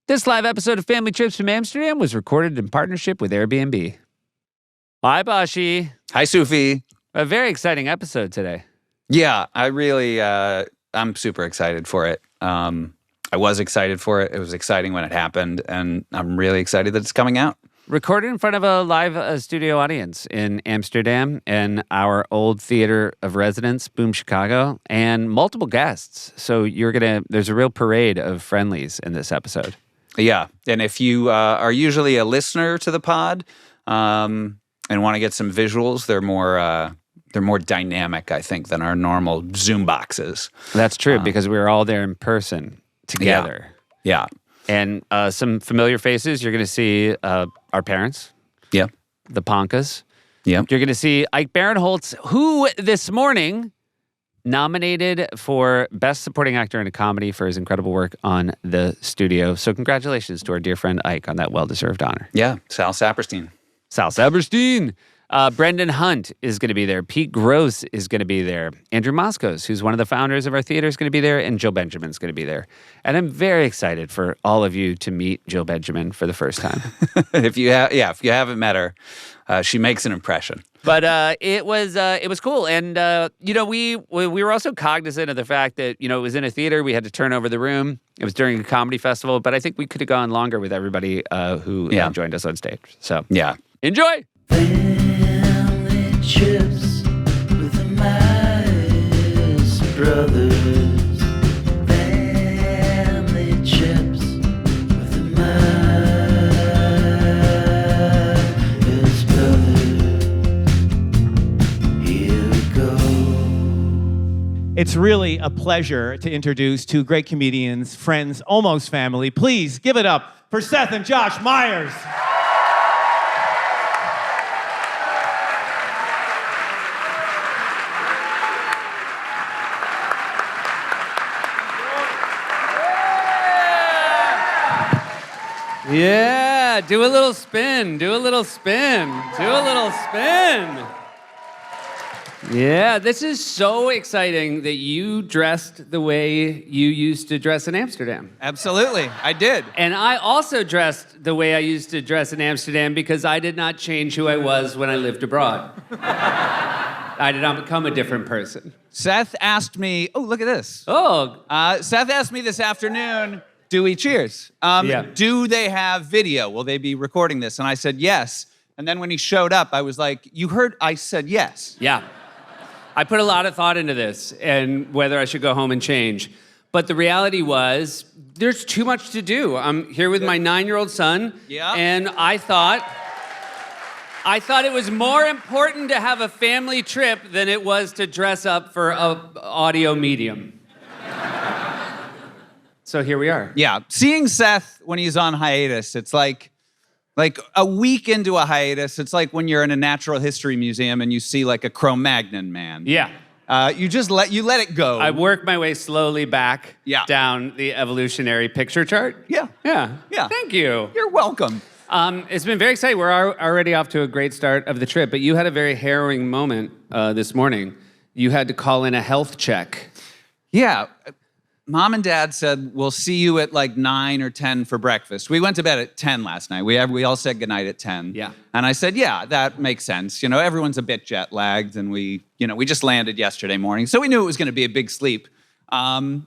This live episode of Family Trips from Amsterdam was recorded in partnership with Airbnb. Hi, Bashi. Hi, Sufi. A very exciting episode today. Yeah, I really, I'm super excited for it. I was excited for it. It was exciting when it happened, and I'm really excited that it's coming out. Recorded in front of a live studio audience in Amsterdam and our old theater of residence, Boom Chicago, and multiple guests. So there's a real parade of friendlies in this episode. Yeah, and if you are usually a listener to the pod and want to get some visuals, they're more dynamic, I think, than our normal Zoom boxes. That's true, because we were all there in person together. Yeah. And some familiar faces. You're going to see our parents. Yep. The Ponkas. Yep. You're going to see Ike Barinholtz, who this morning nominated for Best Supporting Actor in a Comedy for his incredible work on The Studio. So congratulations to our dear friend Ike on that well-deserved honor. Yeah, Sal Saperstein. Sal Saperstein. Brendan Hunt is going to be there. Pete Grosz is going to be there. Andrew Moskos, who's one of the founders of our theater, is going to be there. And Jill Benjamin's going to be there. And I'm very excited for all of you to meet Jill Benjamin for the first time. If you haven't met her, she makes an impression. But it was cool. And, we were also cognizant of the fact that, it was in a theater. We had to turn over the room. It was during a comedy festival. But I think we could have gone longer with everybody who joined us on stage. So, enjoy. Family trips with the Myers brothers. Family trips with the Myers brothers. Here we go. It's really a pleasure to introduce two great comedians, friends, almost family. Please give it up for Seth and Josh Meyers. Yeah, do a little spin, do a little spin, do a little spin. Yeah, this is so exciting that you dressed the way you used to dress in Amsterdam. Absolutely, I did. And I also dressed the way I used to dress in Amsterdam because I did not change who I was when I lived abroad. I did not become a different person. Seth asked me, look at this. Seth asked me this afternoon, do we cheers? Do they have video? Will they be recording this? And I said, yes. And then when he showed up, I was like, you heard I said yes. Yeah. I put a lot of thought into this and whether I should go home and change. But the reality was, there's too much to do. I'm here with my 9-year-old son. Yeah. And I thought it was more important to have a family trip than it was to dress up for an audio medium. So here we are. Yeah, seeing Seth when he's on hiatus, it's like a week into a hiatus, it's like when you're in a natural history museum and you see like a Cro-Magnon man. Yeah. You let it go. I work my way slowly back down the evolutionary picture chart. Yeah. Thank you. You're welcome. It's been very exciting. We're already off to a great start of the trip, but you had a very harrowing moment this morning. You had to call in a health check. Yeah. Mom and Dad said, we'll see you at like 9 or 10 for breakfast. We went to bed at 10 last night. We all said goodnight at 10. Yeah. And I said, yeah, that makes sense. Everyone's a bit jet lagged and we just landed yesterday morning. So we knew it was going to be a big sleep. My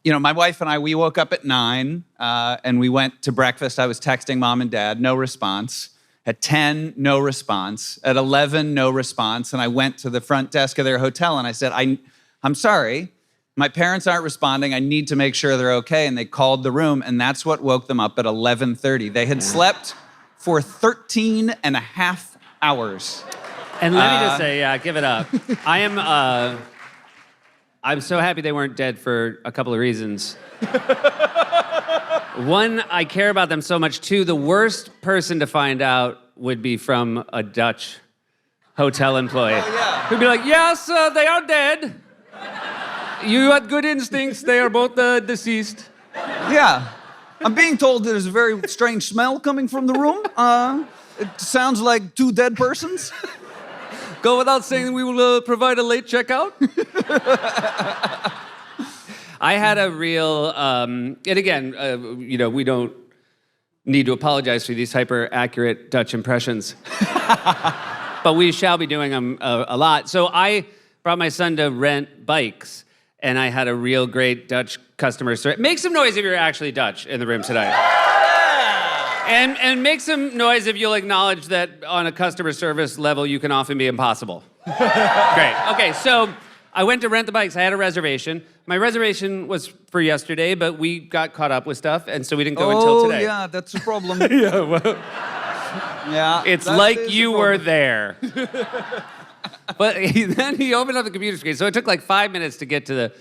wife and I, we woke up at 9 and we went to breakfast. I was texting Mom and Dad, no response. At 10, no response. At 11, no response. And I went to the front desk of their hotel and I said, I'm sorry. My parents aren't responding. I need to make sure they're okay. And they called the room, and that's what woke them up at 11:30. They had slept for 13 and a half hours. And let me just say, give it up. I'm so happy they weren't dead for a couple of reasons. One, I care about them so much. Two, the worst person to find out would be from a Dutch hotel employee. Who'd be like, yes, they are dead. You had good instincts. They are both deceased. Yeah. I'm being told there's a very strange smell coming from the room. It sounds like 2 dead persons. Go without saying we will provide a late checkout. I had a real, and again, we don't need to apologize for these hyper-accurate Dutch impressions. But we shall be doing them a lot. So I brought my son to rent bikes, and I had a real great Dutch customer service. Make some noise if you're actually Dutch in the room tonight. And make some noise if you'll acknowledge that on a customer service level, you can often be impossible. Great. Okay, so I went to rent the bikes. I had a reservation. My reservation was for yesterday, but we got caught up with stuff, and so we didn't go until today. Oh, yeah, that's a problem. Yeah, well, Yeah. it's that like is a you problem. were there. But then he opened up the computer screen, so it took like 5 minutes to get to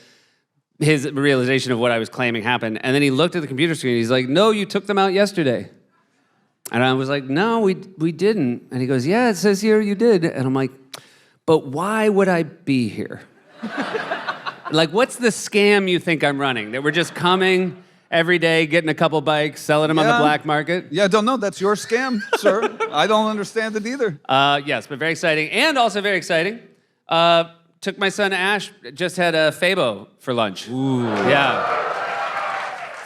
his realization of what I was claiming happened. And then he looked at the computer screen, he's like, no, you took them out yesterday. And I was like, no, we didn't. And he goes, yeah, it says here you did. And I'm like, but why would I be here? Like, what's the scam you think I'm running? That we're just coming every day, getting a couple bikes, selling them on the black market? Yeah, I don't know. That's your scam, sir. I don't understand it either. Yes, but very exciting. And also very exciting, took my son Ash, just had a Fabo for lunch. Ooh. Yeah.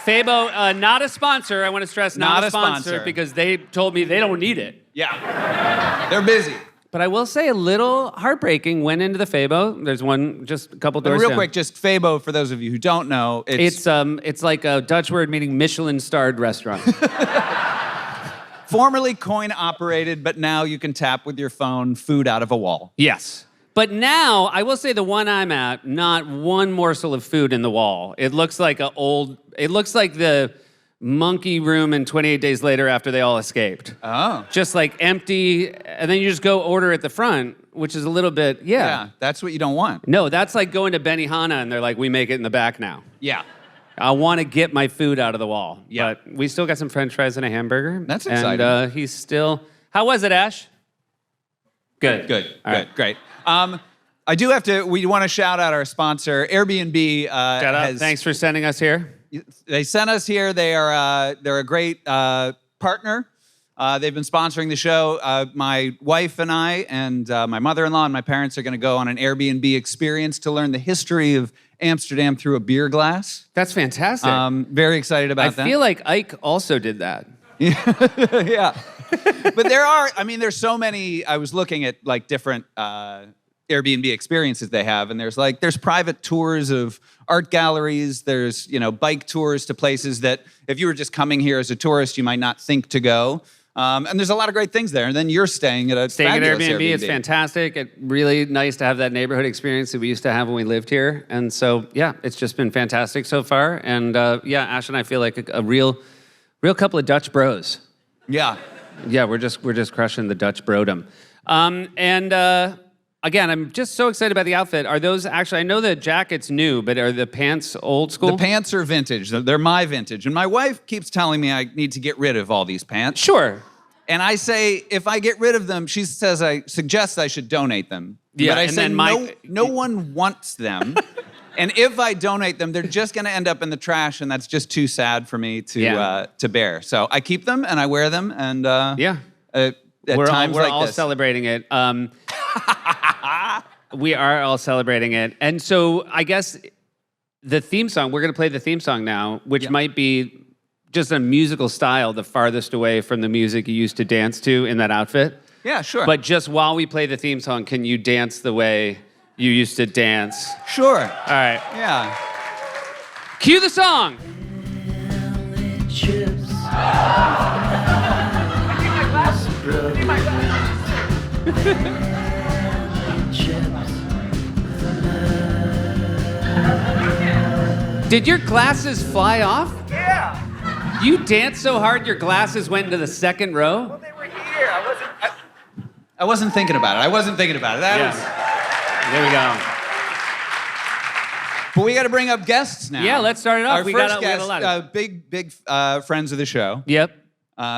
Fabo, not a sponsor. I want to stress, not a sponsor, because they told me they don't need it. Yeah. They're busy. But I will say a little heartbreaking. Went into the Fabo. There's one just a couple doors Real down. quick, just Fabo, for those of you who don't know, It's like a Dutch word meaning Michelin-starred restaurant. formerly coin-operated, but now you can tap with your phone food out of a wall. Yes. But now, I will say the one I'm at, not one morsel of food in the wall. It looks like it looks like the monkey room in 28 Days Later after they all escaped. Oh. Just like empty, and then you just go order at the front, which is a little bit, Yeah, that's what you don't want. No, that's like going to Benihana and they're like, we make it in the back now. Yeah. I want to get my food out of the wall. Yeah. But we still got some french fries and a hamburger. That's exciting. And he's still, how was it, Ash? Good. Good. All Good. right. Great. We want to shout out our sponsor, Airbnb. Shout out. Thanks for sending us here. They sent us here. They're a great partner. They've been sponsoring the show. My wife and I and my mother-in-law and my parents are going to go on an Airbnb experience to learn the history of Amsterdam through a beer glass. That's fantastic. Very excited about that. I feel like Ike also did that. Yeah. But there's so many. I was looking at like different Airbnb experiences they have, and there's private tours of art galleries. There's, bike tours to places that if you were just coming here as a tourist, you might not think to go. And there's a lot of great things there. And then you're staying at Airbnb. It's fantastic. It's really nice to have that neighborhood experience that we used to have when we lived here. And so, yeah, it's just been fantastic so far. And Ash and I feel like a real couple of Dutch bros. Yeah. Yeah, we're just crushing the Dutch brodom. Again, I'm just so excited about the outfit. Are those actually, I know the jacket's new, but are the pants old school? The pants are vintage. They're my vintage. And my wife keeps telling me I need to get rid of all these pants. Sure. And I say, if I get rid of them, she suggests I should donate them. Yeah, but I and say, then no one wants them. And if I donate them, they're just going to end up in the trash, and that's just too sad for me to bear. So I keep them, and I wear them, and we're times all like this. celebrating it. We are all celebrating it. And so I guess the theme song, we're going to play the theme song now, which might be just a musical style the farthest away from the music you used to dance to in that outfit. Yeah, sure. But just while we play the theme song, can you dance the way you used to dance? Sure. All right. Yeah. Cue the song. Chips. Did your glasses fly off? Yeah. You danced so hard your glasses went into the second row? Well, they were here. I wasn't thinking about it. There we go. But we got to bring up guests now. Yeah, let's start it off. Our We first got guest, a lot of... big friends of the show. Yep.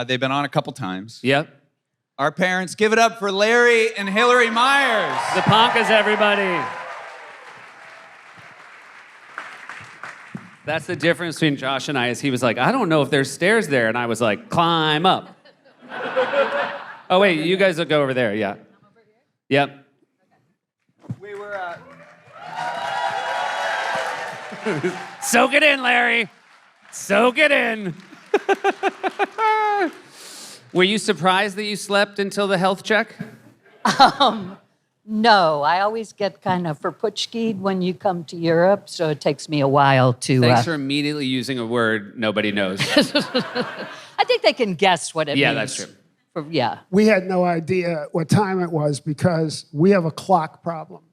They've been on a couple times. Yep. Our parents, give it up for Larry and Hilary Meyers. The Ponkas, everybody. That's the difference between Josh and I, is he was like, I don't know if there's stairs there. And I was like, climb up. Oh, wait, you guys will go over there, yeah. I'm over here? Yep. We were... Soak it in, Larry. Soak it in. Were you surprised that you slept until the health check? No, I always get kind of verputschkied when you come to Europe, so it takes me a while to... Thanks for immediately using a word nobody knows. I think they can guess what it means. Yeah, that's true. Yeah. We had no idea what time it was because we have a clock problem.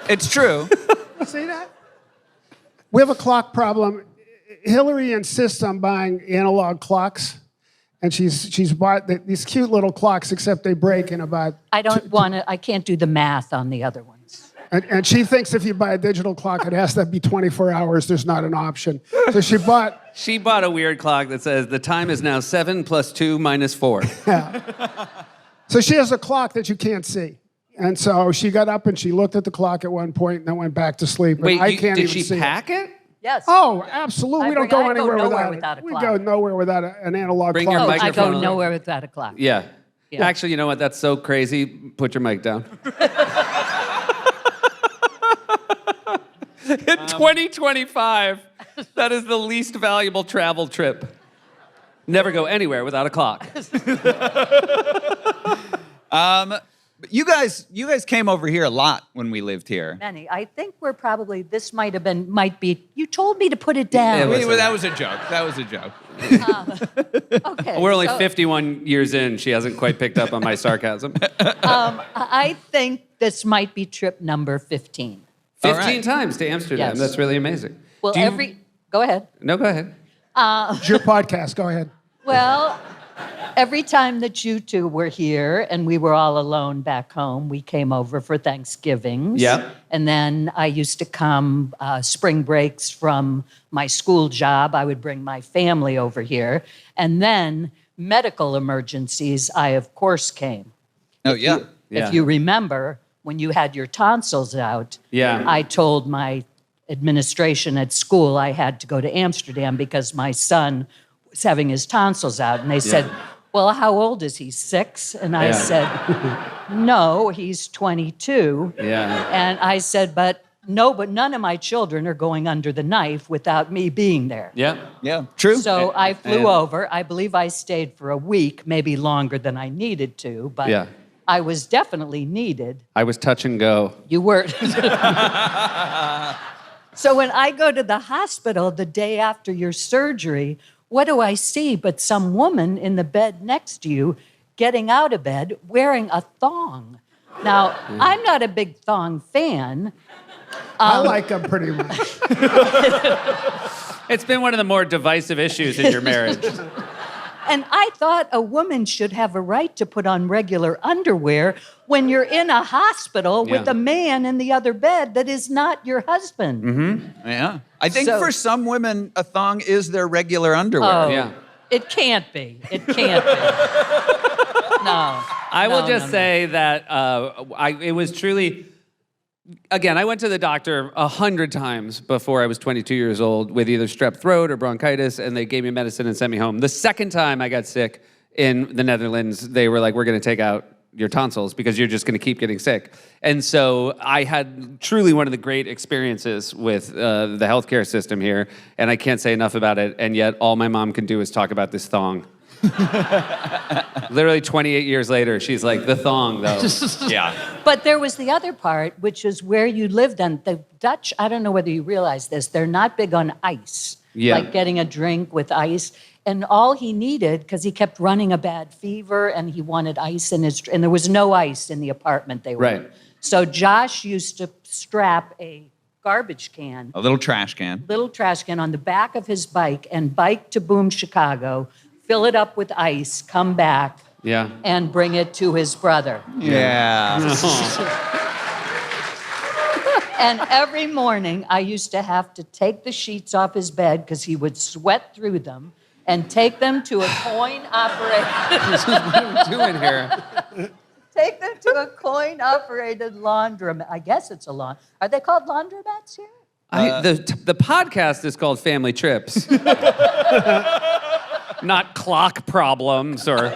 It's true. See that? We have a clock problem. Hilary insists on buying analog clocks, and she's bought these cute little clocks, except they break in about... I can't do the math on the other ones. And she thinks if you buy a digital clock, it has to be 24 hours. There's not an option. So she bought... She bought a weird clock that says the time is now 7 + 2 - 4. Yeah. So she has a clock that you can't see. And so she got up and she looked at the clock at one point and then went back to sleep. And Wait, I can't did even she see pack it? Yes. Oh, absolutely. We don't go I go anywhere nowhere without it. a We clock. go nowhere without an analog Bring clock. your I microphone go on. nowhere without a clock. Yeah. Yeah. Actually, you know what? That's so crazy. Put your mic down. In 2025, that is the least valuable travel trip. Never go anywhere without a clock. You guys came over here a lot when we lived here. Many. I think we're probably, this might be, you told me to put it down. That was a joke. That was a joke. Okay. We're only so, 51 years in. She hasn't quite picked up on my sarcasm. I think this might be trip number 15. 15 right. times to Amsterdam. Yes. That's really amazing. Well, Do you- go ahead. No, go ahead. It's your podcast. Go ahead. Well, every time that you two were here and we were all alone back home, we came over for Thanksgivings. Yeah. And then I used to come spring breaks from my school job. I would bring my family over here. And then medical emergencies, I of course came. Oh, yeah. If you remember, when you had your tonsils out, Yeah. I told my administration at school I had to go to Amsterdam because my son was having his tonsils out. And they said, well, how old is he, 6? And I Yeah. said, no, he's 22. Yeah. And I said, but none of my children are going under the knife without me being there. Yeah. Yeah, true. So I flew and- over. I believe I stayed for a week, maybe longer than I needed to, but Yeah. I was definitely needed. I was touch and go. You were. So when I go to the hospital the day after your surgery, what do I see but some woman in the bed next to you getting out of bed wearing a thong? Now, I'm not a big thong fan. I like them pretty much. It's been one of the more divisive issues in your marriage. And I thought a woman should have a right to put on regular underwear when you're in a hospital with Yeah. a man in the other bed that is not your husband. Mm-hmm. Yeah. I think So- for some women, a thong is their regular underwear. Oh, Yeah. It can't be. It can't be. No. I will No, just no, no. say that it was truly. Again, I went to the doctor 100 times before I was 22 years old with either strep throat or bronchitis, and they gave me medicine and sent me home. The second time I got sick in the Netherlands, they were like, we're going to take out your tonsils because you're just going to keep getting sick. And so I had truly one of the great experiences with the healthcare system here, and I can't say enough about it, and yet all my mom can do is talk about this thong. Literally 28 years later, she's like, the thong, though. Yeah. But there was the other part, which is where you lived. And the Dutch, I don't know whether you realize this, they're not big on ice. Yeah. Like getting a drink with ice. And all he needed, because he kept running a bad fever and he wanted ice in his, and there was no ice in the apartment they were in. Right. So Josh used to strap a garbage can, A little trash can. little trash can on the back of his bike and bike to Boom, Chicago, fill it up with ice, come back, Yeah. and bring it to his brother. Yeah. And every morning, I used to have to take the sheets off his bed because he would sweat through them and take them to a coin-operated... What are we doing here? take them to a coin-operated laundromat. I guess it's a lawn. Are they called laundromats here? The podcast is called Family Trips. Not clock problems or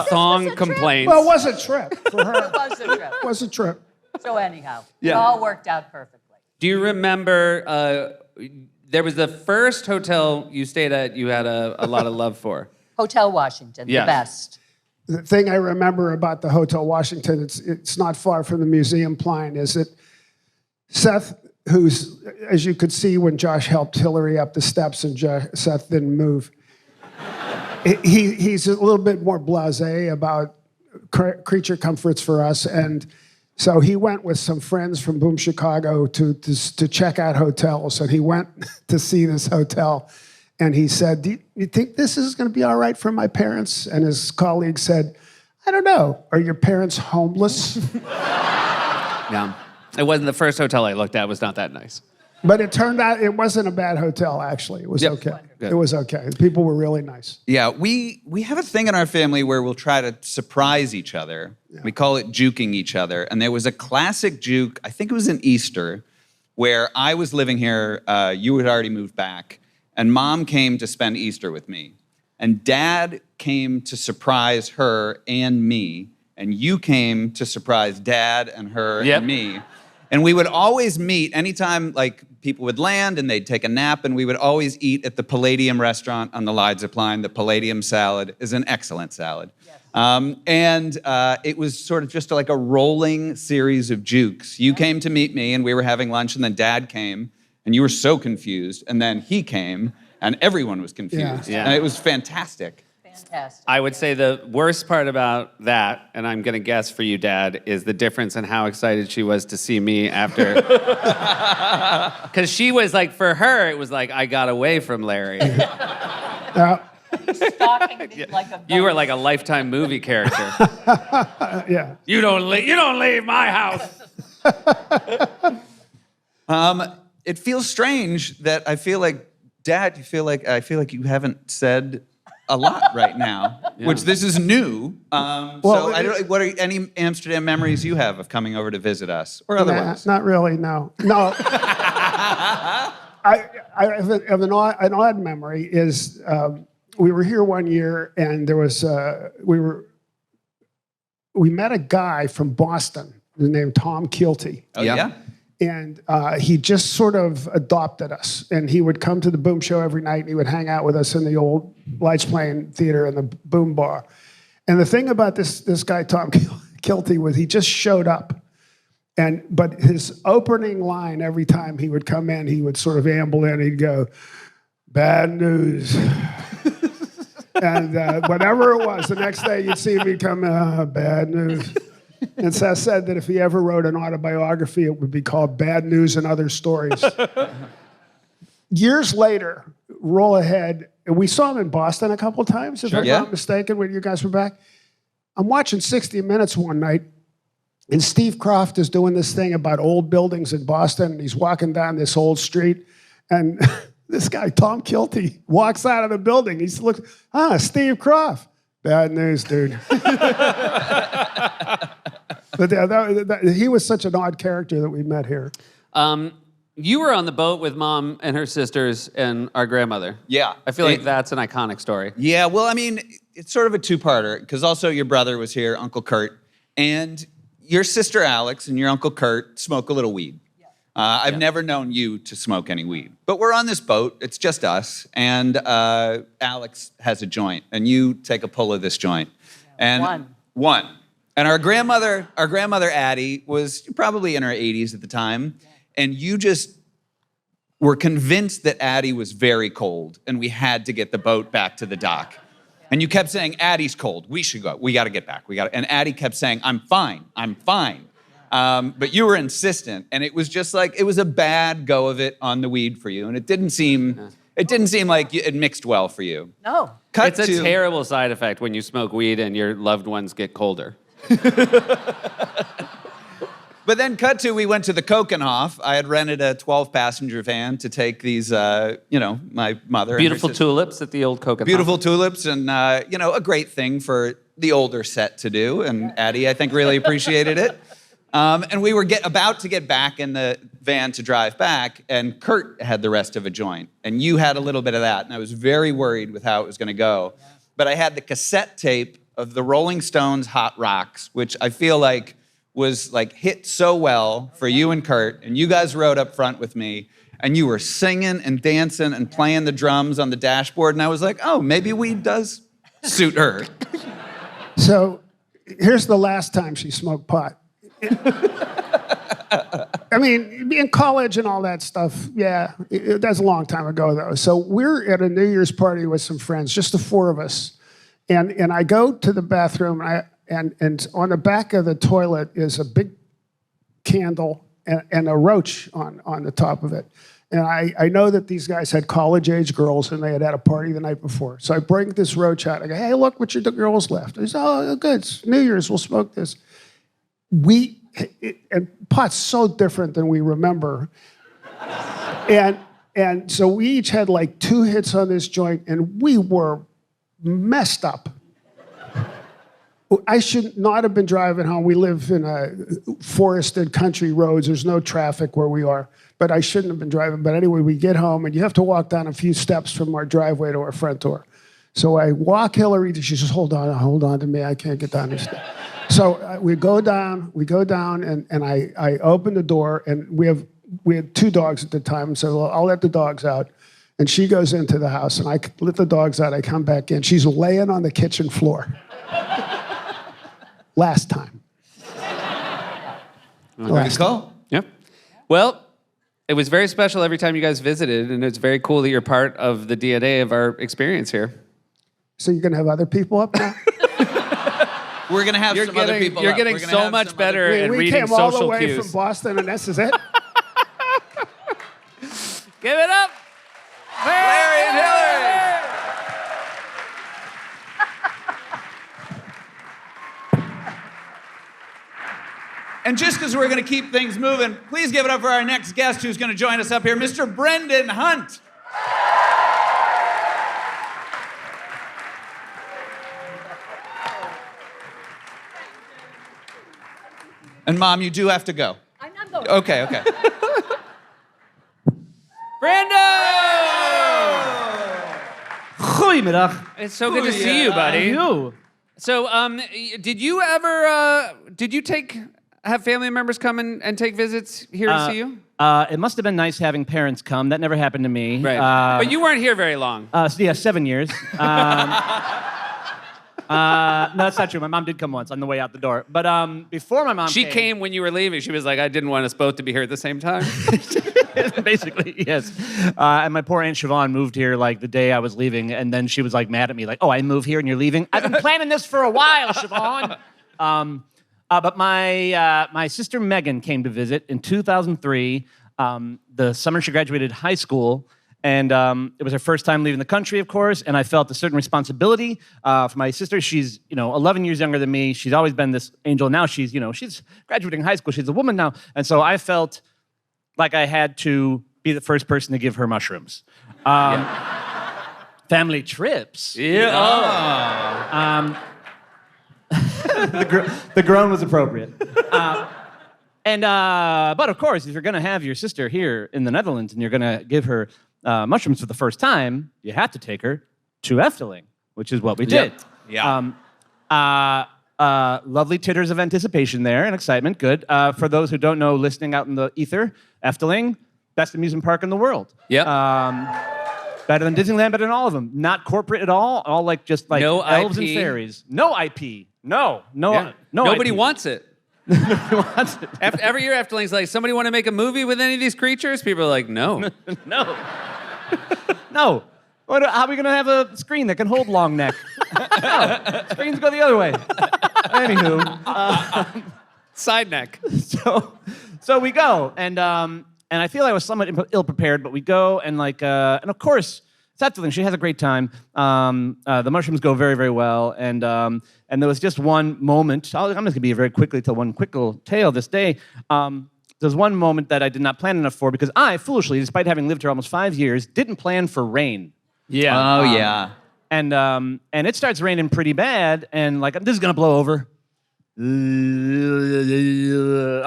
thong complaints. Well, it was a trip for her. It was a trip. It was a trip. So anyhow, Yeah. it all worked out perfectly. Do you remember There was the first hotel you stayed at. You had a lot of love for. Hotel Washington, Yes. the best. The thing I remember about the Hotel Washington, it's not far from the museum plain, is that Seth, who's, as you could see when Josh helped Hilary up the steps and Seth didn't move, he's a little bit more blasé about creature comforts for us. And so he went with some friends from Boom Chicago to check out hotels. And he went to see this hotel. And he said, do you think this is going to be all right for my parents? And his colleague said, I don't know. Are your parents homeless? Yeah. It wasn't the first hotel I looked at. It was not that nice. But it turned out it wasn't a bad hotel, actually. It was okay. Good. It was okay. People were really nice. Yeah, we have a thing in our family where we'll try to surprise each other. Yeah. We call it juking each other. And there was a classic juke, I think it was in Easter, where I was living here, you had already moved back, and Mom came to spend Easter with me. And Dad came to surprise her and me, and you came to surprise Dad and her and me. And we would always meet anytime like people would land and they'd take a nap, and we would always eat at the Palladium restaurant on the Leidzer line. The Palladium salad is an excellent salad. Yes. It was sort of just like a rolling series of jukes. You came to meet me and we were having lunch, and then Dad came and you were so confused, and then he came and everyone was confused. Yeah. And it was fantastic. Fantastic. I would say the worst part about that, and I'm going to guess for you, Dad, is the difference in how excited she was to see me after. Because she was like, for her, it was like, I got away from Larry. Stalking me like a You were like a Lifetime movie character. Yeah. You don't leave my house. It feels strange that I feel like, Dad, I feel like you haven't said a lot right now, which this is new. So I don't. What are any Amsterdam memories you have of coming over to visit us, or otherwise? Not really. No. I have an odd memory. Is we were here one year, and there was we met a guy from Boston named Tom Kilty. Oh yeah. And he just sort of adopted us. And he would come to the Boom Show every night, and he would hang out with us in the old Lights Playing Theater and the Boom Bar. And the thing about this guy, Tom Kilty, was he just showed up. But his opening line every time he would come in, he would sort of amble in, he'd go, bad news. And whatever it was, the next day you'd see me come, bad news. And Seth said that if he ever wrote an autobiography, it would be called Bad News and Other Stories. Years later, roll ahead, and we saw him in Boston a couple times, if I'm not mistaken, when you guys were back. I'm watching 60 Minutes one night, and Steve Kroft is doing this thing about old buildings in Boston, and he's walking down this old street, and this guy, Tom Kilty, walks out of the building. He looks, Steve Kroft. Bad news, dude. But he was such an odd character that we met here. You were on the boat with Mom and her sisters and our grandmother. Yeah. I feel like that's an iconic story. Yeah, well, I mean, it's sort of a two-parter, because also your brother was here, Uncle Kurt, and your sister Alex and your Uncle Kurt smoke a little weed. I've never known you to smoke any weed. But we're on this boat, it's just us, and Alex has a joint, and you take a pull of this joint. And one. And our grandmother Addie was probably in her 80s at the time, and you just were convinced that Addie was very cold, and we had to get the boat back to the dock. And you kept saying, Addie's cold, we should go, we gotta get back, and Addie kept saying, I'm fine. But you were insistent, and it was just like, it was a bad go of it on the weed for you, and it didn't seem like it mixed well for you. No. It's a terrible side effect when you smoke weed and your loved ones get colder. But then cut to, we went to the Kokenhof. I had rented a 12-passenger van to take these, my mother. Beautiful tulips at the old Kokenhof. Beautiful tulips, and, a great thing for the older set to do. And Addie, I think, really appreciated it. And we were about to get back in the van to drive back, and Kurt had the rest of a joint. And you had a little bit of that, and I was very worried with how it was going to go. But I had the cassette tape of the Rolling Stones' Hot Rocks, which I feel like was like hit so well for you and Kurt, and you guys rode up front with me, and you were singing and dancing and playing the drums on the dashboard, and I was like, oh, maybe weed does suit her. So here's the last time she smoked pot. I mean, in college and all that stuff, yeah, that's a long time ago, though. So we're at a New Year's party with some friends, just the four of us. And I go to the bathroom, and on the back of the toilet is a big candle and a roach on the top of it. And I know that these guys had college-age girls, and they had had a party the night before. So I bring this roach out. I go, hey, look what your girls left. They say, oh, good, it's New Year's, we'll smoke this. And pot's so different than we remember. And so we each had like 2 hits on this joint, and we were messed up. I should not have been driving home. We live in a forested country roads. There's no traffic where we are, but I shouldn't have been driving. But anyway, we get home, and you have to walk down a few steps from our driveway to our front door. So I walk Hillary. She says, hold on to me. I can't get down these steps. So we go down, and I open the door, and we had 2 dogs at the time, so I'll let the dogs out. And she goes into the house, and I let the dogs out. I come back in. She's laying on the kitchen floor. Last time. Good call. Yep. Well, it was very special every time you guys visited, and it's very cool that you're part of the DNA of our experience here. So you're going to have other people up now? We're going to have some other people You're up. getting We're gonna so have much some better other- at We reading came all social the way cues. from Boston, and this is it? Give it up. Larry and Hilary. And just because we're going to keep things moving, please give it up for our next guest who's going to join us up here, Mr. Brendan Hunt. And Mom, you do have to go. I'm not going. Okay. Brando! Goedemiddag. It's so good to see you, buddy. You. So, did you ever, have family members come and take visits here to see you? It must have been nice having parents come. That never happened to me. Right. But you weren't here very long. So yeah, 7 years. No, that's not true. My mom did come once on the way out the door. But before my mom She came when you were leaving. She was like, I didn't want us both to be here at the same time. basically, yes. And my poor Aunt Siobhan moved here like the day I was leaving, and then she was like mad at me, like, oh, I move here and you're leaving? I've been planning this for a while, Siobhan. But my sister Megan came to visit in 2003, the summer she graduated high school. And it was her first time leaving the country, of course, and I felt a certain responsibility for my sister. She's, 11 years younger than me. She's always been this angel. Now she's graduating high school. She's a woman now. And so I felt like I had to be the first person to give her mushrooms. Family trips. Yeah. The groan was appropriate. But of course, if you're going to have your sister here in the Netherlands and you're going to give her mushrooms for the first time, you have to take her to Efteling, which is what we did. Yeah. Lovely titters of anticipation there and excitement. Good. For those who don't know, listening out in the ether, Efteling, best amusement park in the world. Yep. Better than Disneyland, better than all of them. Not corporate at all. All like just like No elves IP. and fairies. No IP. No. Yeah. Nobody IP. wants it. Nobody wants it. Every year, Efteling's like, somebody want to make a movie with any of these creatures? People are like, no. No. No. How are we going to have a screen that can hold long neck? No. Screens go the other way. Anywho. Side neck. So we go. And I feel I was somewhat ill-prepared, but we go and and of course, Efteling, she has a great time. The mushrooms go very, very well. And there was just one moment. I'm just going to be very quickly tell one quick little tale this day. There's one moment that I did not plan enough for because I, foolishly, despite having lived here almost 5 years, didn't plan for rain. Yeah. Oh, yeah. And it starts raining pretty bad, and this is gonna blow over. All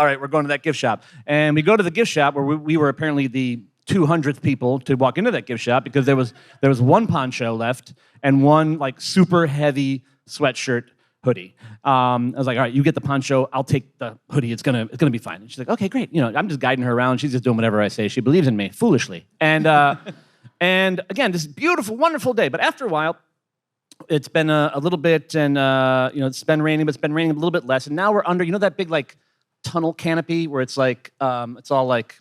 right, we're going to that gift shop, and we go to the gift shop where we were apparently the 200th people to walk into that gift shop because there was one poncho left and one super heavy sweatshirt hoodie. I was like, all right, you get the poncho, I'll take the hoodie. It's gonna be fine. And she's like, okay, great. I'm just guiding her around. She's just doing whatever I say. She believes in me, foolishly. And and again, this beautiful, wonderful day. But after a while, it's been a little bit, and it's been raining, but it's been raining a little bit less. And now we're under, that big like tunnel canopy where it's like it's all like,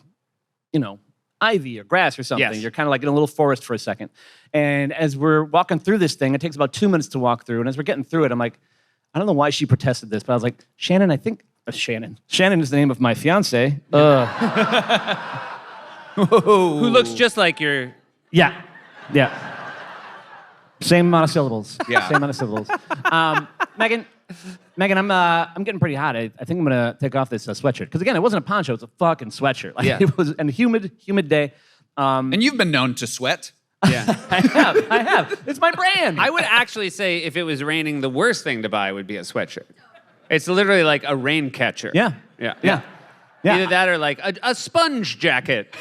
ivy or grass or something. Yes. You're kind of like in a little forest for a second. And as we're walking through this thing, it takes about 2 minutes to walk through. And as we're getting through it, I'm like, I don't know why she protested this, but I was like, Shannon, I think Shannon. Shannon is the name of my fiance. Who looks just like your... Yeah. Same amount of syllables. Yeah. Same amount of syllables. Megan, I'm getting pretty hot. I think I'm gonna take off this sweatshirt because again, it wasn't a poncho; it's a fucking sweatshirt. Like, Yeah. It was a humid day. And you've been known to sweat. Yeah. I have. It's my brand. I would actually say if it was raining, the worst thing to buy would be a sweatshirt. It's literally like a rain catcher. Yeah. Yeah. Either that or like a sponge jacket.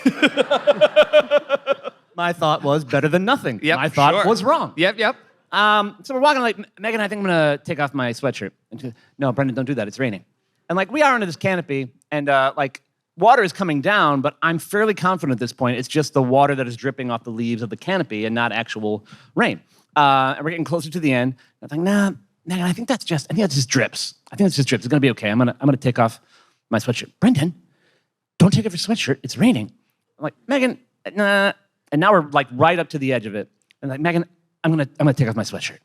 My thought was better than nothing. Yep, My thought sure. was wrong. Yep. So we're walking like, Megan, I think I'm gonna take off my sweatshirt. And she goes, no, Brendan, don't do that. It's raining. And like we are under this canopy, and like water is coming down, but I'm fairly confident at this point it's just the water that is dripping off the leaves of the canopy and not actual rain. And we're getting closer to the end. And I'm like, nah, Megan, I think that's just drips. It's gonna be okay. I'm gonna take off my sweatshirt. Brendan, don't take off your sweatshirt. It's raining. I'm like, Megan, nah. And now we're like right up to the edge of it. And like, Megan, I'm gonna take off my sweatshirt.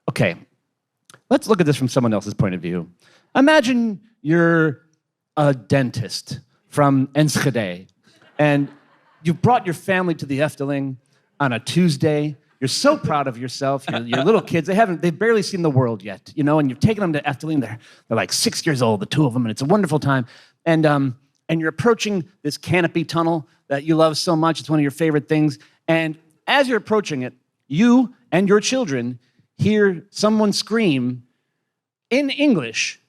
Okay, let's look at this from someone else's point of view. Imagine you're a dentist from Enschede, and you brought your family to the Efteling on a Tuesday. You're so proud of yourself. Your little kids, they've barely seen the world yet, and you've taken them to Efteling. They're like 6 years old, the two of them, and it's a wonderful time. And you're approaching this canopy tunnel that you love so much. It's one of your favorite things. And as you're approaching it, you and your children hear someone scream in English,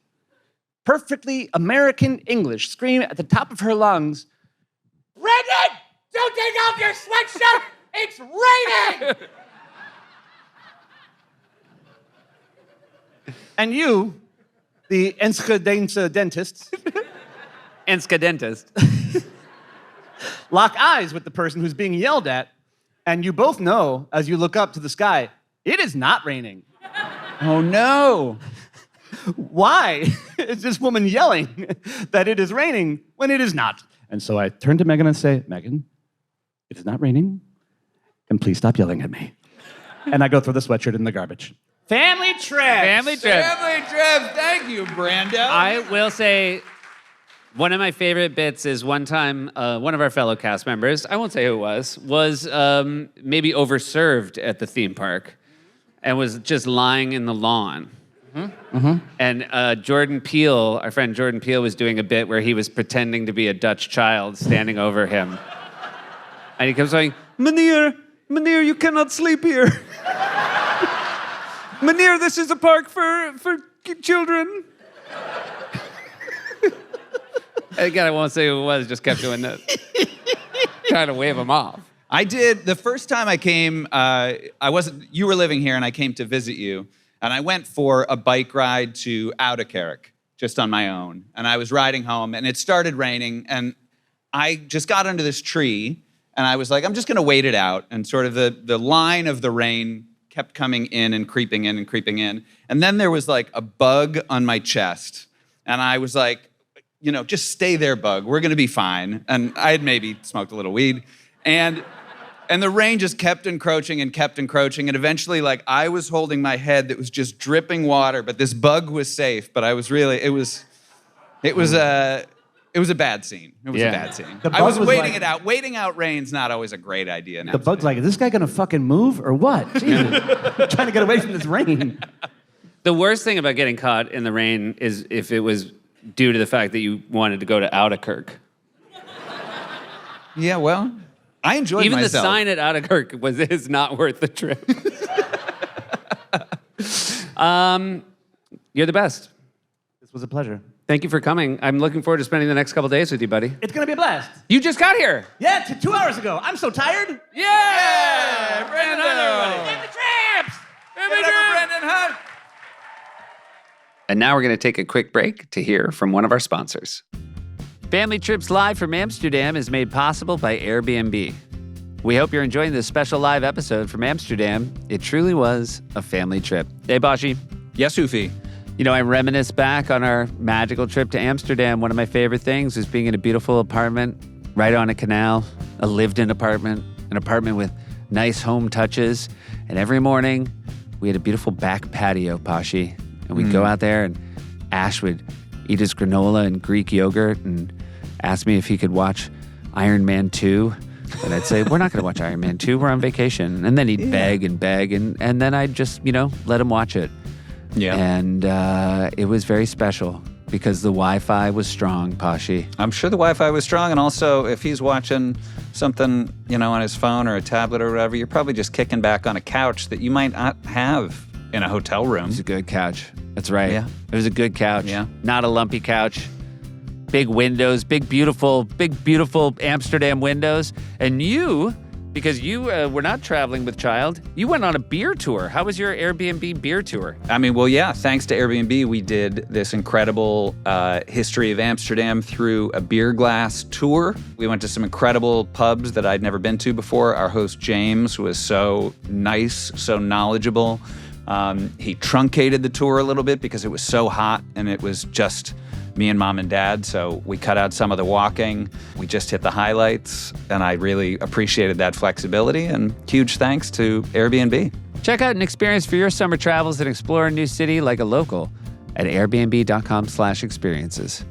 perfectly American English, scream at the top of her lungs, Brendan, don't take off your sweatshirt! It's raining! And you, the Enschede dentist, Enschedentist. lock eyes with the person who's being yelled at, and you both know, as you look up to the sky, it is not raining. Oh no. Why is this woman yelling that it is raining when it is not? And so I turn to Megan and say, Megan, it is not raining, and please stop yelling at me. And I go throw the sweatshirt in the garbage. Family trip. Family trip. Family trip. Thank you, Brando. I will say one of my favorite bits is one time one of our fellow cast members, I won't say who it was maybe overserved at the theme park and was just lying in the lawn. And Jordan Peele, our friend Jordan Peele, was doing a bit where he was pretending to be a Dutch child standing over him. And he kept saying, Meneer, you cannot sleep here. Meneer, this is a park for children. Again, I won't say who it was, just kept doing this. Trying to wave him off. I did, the first time I came, you were living here and I came to visit you, and I went for a bike ride to Oudekerk, just on my own. And I was riding home and it started raining, and I just got under this tree and I was like, I'm just gonna wait it out. And sort of the line of the rain kept coming in and creeping in and creeping in. And then there was like a bug on my chest. And I was like, just stay there, bug. We're gonna be fine. And I had maybe smoked a little weed. And the rain just kept encroaching and kept encroaching. And eventually, like, I was holding my head that was just dripping water, but this bug was safe. But I was really, it was a bad scene. It was a bad scene. I was waiting it out. Waiting out rain's not always a great idea. The bug's like, is this guy gonna fucking move or what? Jesus. I'm trying to get away from this rain. The worst thing about getting caught in the rain is if it was due to the fact that you wanted to go to Oudekerk. Yeah, well, I enjoyed Even myself. the sign at Oudekerk is not worth the trip. You're the best. This was a pleasure. Thank you for coming. I'm looking forward to spending the next couple days with you, buddy. It's gonna be a blast. You just got here. Yeah, 2 hours ago. I'm so tired. Yeah! Brando! Family trips! Give it up for Brendan Hunt! And now we're going to take a quick break to hear from one of our sponsors. Family Trips Live from Amsterdam is made possible by Airbnb. We hope you're enjoying this special live episode from Amsterdam. It truly was a family trip. Hey, Bashi. Yes, Ufi. You know, I reminisce back on our magical trip to Amsterdam. One of my favorite things was being in a beautiful apartment right on a canal, a lived-in apartment, an apartment with nice home touches. And every morning, we had a beautiful back patio, Pashi. And we'd go out there, and Ash would eat his granola and Greek yogurt and ask me if he could watch Iron Man 2. And I'd say, we're not going to watch Iron Man 2. We're on vacation. And then he'd beg. And then I'd just, let him watch it. Yeah. And it was very special because the Wi-Fi was strong, Pashi. I'm sure the Wi-Fi was strong. And also, if he's watching something, on his phone or a tablet or whatever, you're probably just kicking back on a couch that you might not have in a hotel room. It was a good couch. That's right. Yeah. It was a good couch. Yeah. Not a lumpy couch. Big windows, big, beautiful Amsterdam windows. And you, because you were not traveling with child, you went on a beer tour. How was your Airbnb beer tour? Thanks to Airbnb, we did this incredible history of Amsterdam through a beer glass tour. We went to some incredible pubs that I'd never been to before. Our host, James, was so nice, so knowledgeable. He truncated the tour a little bit because it was so hot and it was just me and mom and dad, so we cut out some of the walking. We just hit the highlights, and I really appreciated that flexibility, and huge thanks to Airbnb. Check out an experience for your summer travels and explore a new city like a local at airbnb.com/experiences.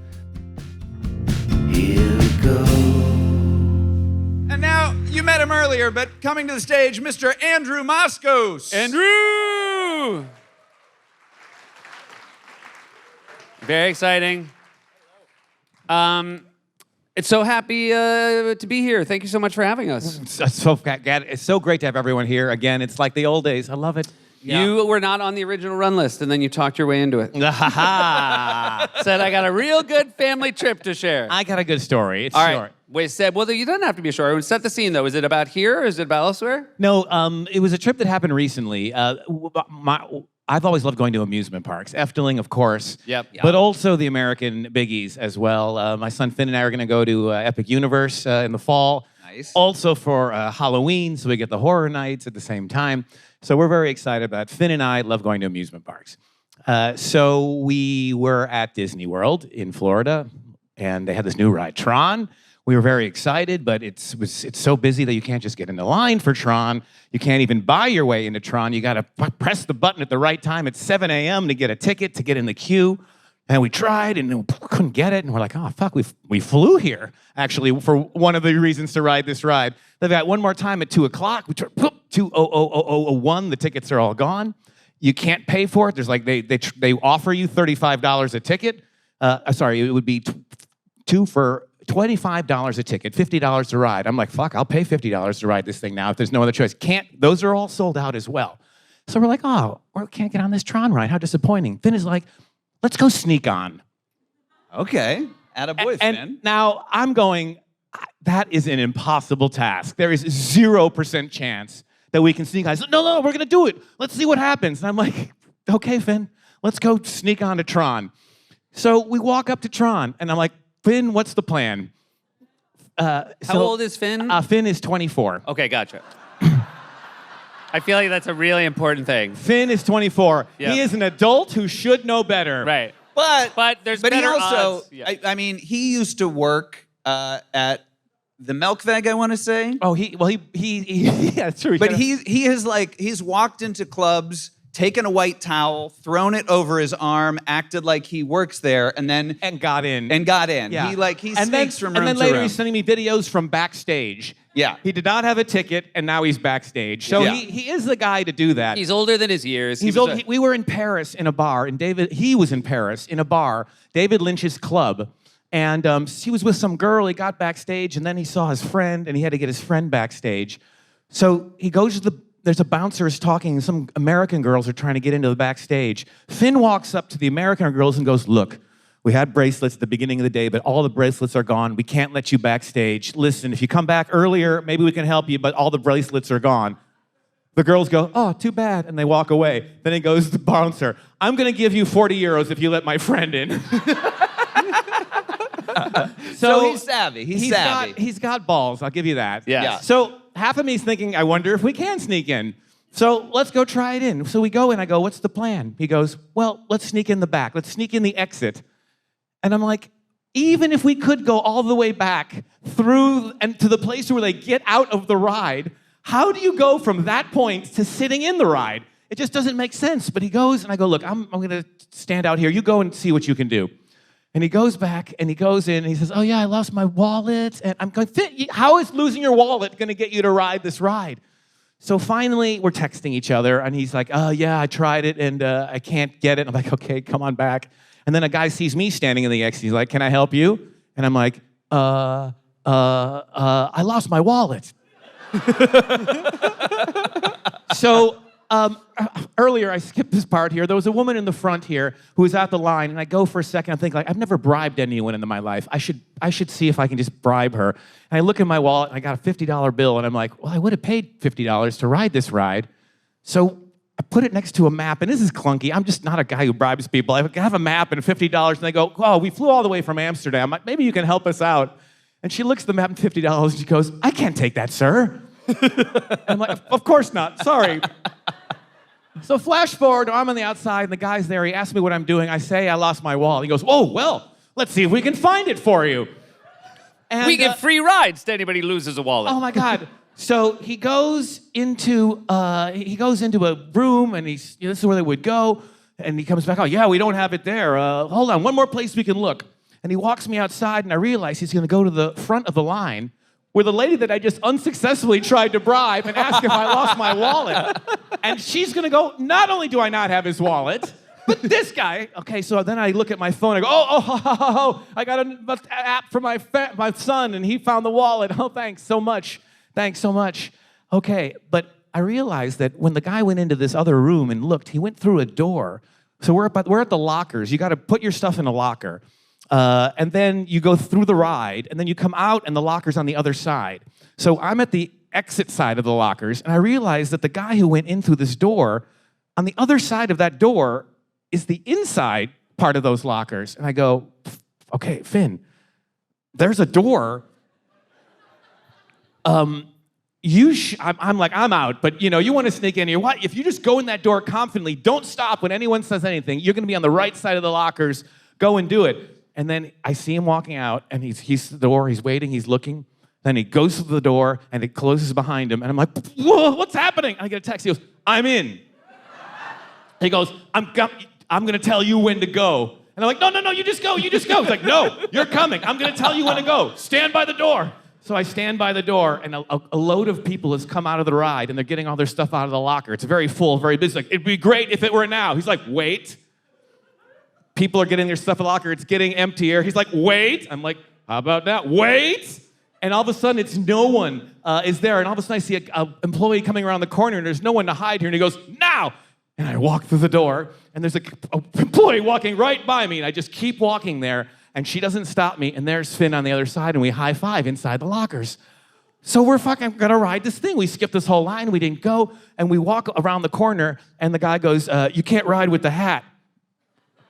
Here we go. And now, you met him earlier, but coming to the stage, Mr. Andrew Moskos. Andrew! Very exciting. It's so happy to be here. Thank you so much for having us. It's so great to have everyone here. Again, it's like the old days. I love it. You were not on the original run list, and then you talked your way into it. Said, I got a real good family trip to share. I got a good story. It's All short. right. Wait, Seb, well, you don't have to be short. Set the scene, though. Is it about here, or is it about elsewhere? No, it was a trip that happened recently. I've always loved going to amusement parks. Efteling, of course. Yep. But also the American biggies as well. My son Finn and I are going to go to Epic Universe in the fall. Nice. Also for Halloween, so we get the horror nights at the same time. So we're very excited about it. Finn and I love going to amusement parks. So we were at Disney World in Florida, and they had this new ride, Tron. We were very excited, but it's so busy that you can't just get in the line for Tron. You can't even buy your way into Tron. You got to press the button at the right time at 7 a.m. to get a ticket, to get in the queue. And we tried and we couldn't get it. And we're like, oh, fuck, we flew here, actually, for one of the reasons to ride this ride. They've got one more time at 2 o'clock. We tried, 2:00:01. The tickets are all gone. You can't pay for it. There's like, they offer you $35 a ticket. It would be two for $25 a ticket, $50 to ride. I'm like, fuck, I'll pay $50 to ride this thing now if there's no other choice. Those are all sold out as well. So we're like, oh, we can't get on this Tron ride. How disappointing. Finn is like, let's go sneak on. Okay. Attaboy, Finn. And now I'm going, that is an impossible task. There is 0% chance that we can sneak on. No, we're going to do it. Let's see what happens. And I'm like, okay, Finn, let's go sneak on to Tron. So we walk up to Tron, and I'm like, Finn, what's the plan? How old is Finn? Finn is 24. Okay, gotcha. I feel like that's a really important thing. Finn is 24. Yeah. He is an adult who should know better. Right. But there's he better also, odds. Yeah. I mean, he used to work at the Melkweg, I want to say. Oh, he yeah, that's true. But he's walked into clubs, taken a white towel, thrown it over his arm, acted like he works there, and got in. Yeah. He sneaks from room to room. And then later he's sending me videos from backstage. Yeah. He did not have a ticket, and now he's backstage. So Yeah. he is the guy to do that. He's older than his years. He's old. We were in Paris in a bar, and he was in Paris in a bar, David Lynch's club, and he was with some girl. He got backstage, and then he saw his friend, and he had to get his friend backstage. So he goes to there's a bouncer is talking, and some American girls are trying to get into the backstage. Finn walks up to the American girls and goes, look, we had bracelets at the beginning of the day, but all the bracelets are gone. We can't let you backstage. Listen, if you come back earlier, maybe we can help you, but all the bracelets are gone. The girls go, oh, too bad, and they walk away. Then he goes to the bouncer, I'm gonna give you 40 euros if you let my friend in. So he's savvy. He's savvy. He's got balls, I'll give you that. Yeah. So half of me's thinking, I wonder if we can sneak in. So let's go try it in. So we go in, I go, what's the plan? He goes, well, let's sneak in the back. Let's sneak in the exit. And I'm like, even if we could go all the way back through and to the place where they get out of the ride, how do you go from that point to sitting in the ride? It just doesn't make sense. But he goes, and I go, look, I'm going to stand out here. You go and see what you can do. And he goes back, and he goes in, and he says, oh, yeah, I lost my wallet. And I'm going, how is losing your wallet going to get you to ride this ride? So finally, we're texting each other, and he's like, oh, yeah, I tried it, and I can't get it. I'm like, okay, come on back. And then a guy sees me standing in the exit. He's like, can I help you? And I'm like, I lost my wallet. So earlier, I skipped this part here. There was a woman in the front here who was at the line, and I go for a second. I'm thinking, like, I've never bribed anyone in my life. I should see if I can just bribe her. And I look in my wallet, and I got a $50 bill, and I'm like, well, I would have paid $50 to ride this ride. So I put it next to a map, and this is clunky. I'm just not a guy who bribes people. I have a map and $50, and they go, oh, we flew all the way from Amsterdam. Maybe you can help us out. And she looks at the map and $50, and she goes, I can't take that, sir. I'm like, of course not. Sorry. So flash forward, I'm on the outside, and the guy's there. He asks me what I'm doing. I say I lost my wallet. He goes, oh, well, let's see if we can find it for you. And, We give free rides to anybody who loses a wallet. oh, my God. So he goes into a room, and this is where they would go, and he comes back, oh, yeah, we don't have it there. Hold on, one more place we can look. And he walks me outside, and I realize he's going to go to the front of the line where the lady that I just unsuccessfully tried to bribe and ask if I lost my wallet. And she's going to go, not only do I not have his wallet, but this guy. Okay, so then I look at my phone. I go, oh, I got an app for my son, and he found the wallet. Oh, thanks so much. Thanks so much. Okay, but I realized that when the guy went into this other room and looked, he went through a door. So we're at the lockers. You got to put your stuff in a locker. And then you go through the ride, and then you come out, and the locker's on the other side. So I'm at the exit side of the lockers, and I realized that the guy who went in through this door, on the other side of that door is the inside part of those lockers. And I go, okay, Finn, there's a door. I'm like, I'm out, but you want to sneak in here. What? If you just go in that door confidently, don't stop when anyone says anything. You're going to be on the right side of the lockers. Go and do it. And then I see him walking out, and he's at the door. He's waiting. He's looking. Then he goes to the door, and it closes behind him. And I'm like, whoa, what's happening? And I get a text. He goes, I'm in. He goes, I'm going to tell you when to go. And I'm like, no, you just go. He's like, no, you're coming. I'm going to tell you when to go. Stand by the door. So I stand by the door, and a load of people has come out of the ride, and they're getting all their stuff out of the locker. It's very full, very busy. Like, it'd be great if it were now. He's like, wait. People are getting their stuff in the locker. It's getting emptier. He's like, wait. I'm like, how about now? Wait. And all of a sudden, it's no one is there. And all of a sudden, I see an employee coming around the corner, and there's no one to hide here. And he goes, now. And I walk through the door, and there's an employee walking right by me. And I just keep walking there, and she doesn't stop me. And there's Finn on the other side, and we high five inside the lockers. So we're fucking gonna ride this thing. We skipped this whole line. We didn't go. And we walk around the corner, and the guy goes, you can't ride with the hat.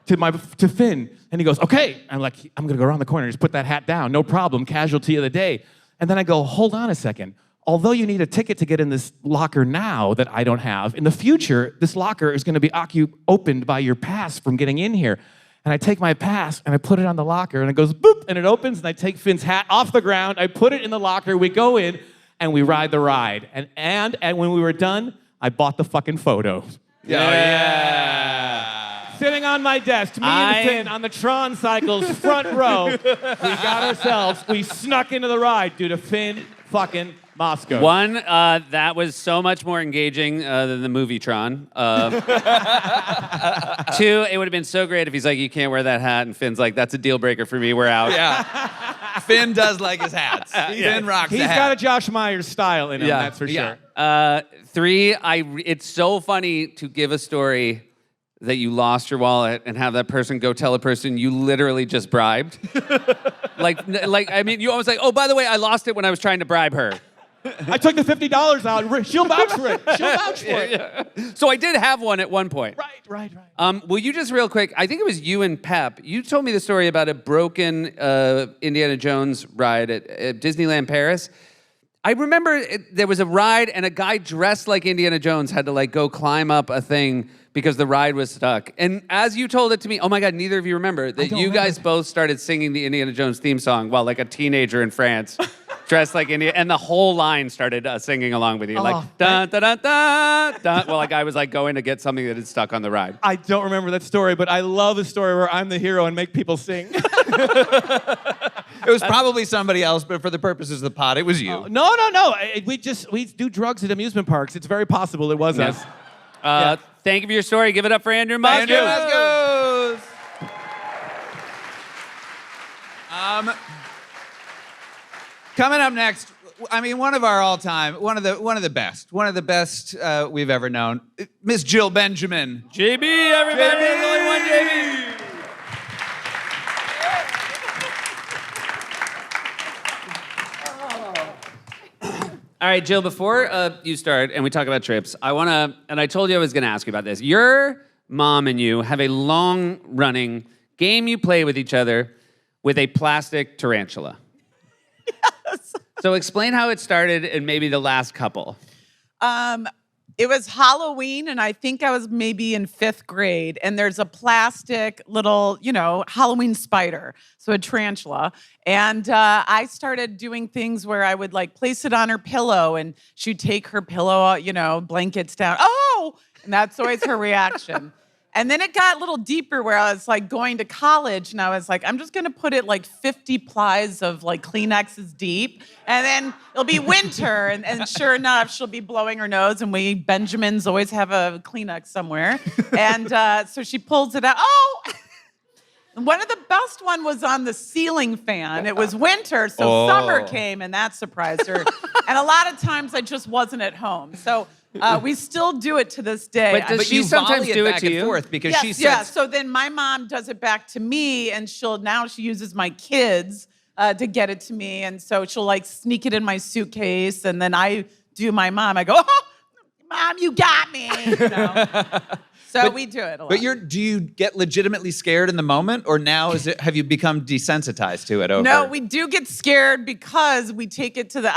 To Finn, and he goes, okay. I'm like, I'm gonna go around the corner, just put that hat down, no problem, casualty of the day. And then I go, hold on a second. Although you need a ticket to get in this locker now that I don't have, in the future, this locker is gonna be opened by your pass from getting in here. And I take my pass, and I put it on the locker, and it goes boop, and it opens, and I take Finn's hat off the ground, I put it in the locker, we go in, and we ride the ride. And when we were done, I bought the fucking photo. Yeah. Sitting on my desk, me and Finn on the Tron Cycles front row. We snuck into the ride due to Finn fucking Moscos. One, that was so much more engaging than the movie Tron. Two, it would have been so great if he's like, you can't wear that hat, and Finn's like, that's a deal breaker for me, we're out. Yeah. Finn does like his hats. Finn rocks the hat. He's got a Josh Myers style in him, that's for sure. Three, it's so funny to give a story that you lost your wallet and have that person go tell a person you literally just bribed. like, I mean, you always like, oh, by the way, I lost it when I was trying to bribe her. I took the $50 out. She'll vouch for it. She'll vouch for it. So I did have one at one point. Right. Will you just real quick, I think it was you and Pep, you told me the story about a broken Indiana Jones ride at Disneyland Paris. I remember there was a ride and a guy dressed like Indiana Jones had to like go climb up a thing because the ride was stuck. And as you told it to me, oh my God, neither of you remember that you guys both started singing the Indiana Jones theme song while like a teenager in France dressed like Indiana, and the whole line started singing along with you, like dun dun dun dun dun. Well, like I was like going to get something that had stuck on the ride. I don't remember that story, but I love a story where I'm the hero and make people sing. It was probably somebody else, but for the purposes of the pod, it was you. No. We do drugs at amusement parks. It's very possible it was us. Thank you for your story. Give it up for Andrew Moskos. Andrew Moskos. Coming up next, I mean, one of our all-time, one of the best we've ever known, Miss Jill Benjamin. JB, everybody. There's only one JB. All right, Jill, before you start and we talk about trips, and I told you I was going to ask you about this. Your mom and you have a long-running game you play with each other with a plastic tarantula. Yes. So explain how it started and maybe the last couple. It was Halloween, and I think I was maybe in 5th grade, and there's a plastic little, Halloween spider, so a tarantula. And I started doing things where I would, like, place it on her pillow, and she'd take her pillow, blankets down. Oh! And that's always her reaction. And then it got a little deeper where I was, like, going to college, and I was like, I'm just going to put it, like, 50 plies of, like, Kleenexes deep, and then it'll be winter. And sure enough, she'll be blowing her nose, and we Benjamins always have a Kleenex somewhere. And so she pulls it out. Oh! One of the best one was on the ceiling fan. It was winter, so summer came, and that surprised her. And a lot of times I just wasn't at home. So we still do it to this day. But does she sometimes do it back to and you? forth because yes, she says, yeah. So then my mom does it back to me, and she uses my kids to get it to me, and so she'll like sneak it in my suitcase, and then I do my mom. I go, oh, Mom, you got me. So we do it a lot. But do you get legitimately scared in the moment, or now have you become desensitized to it? No, we do get scared because we take it to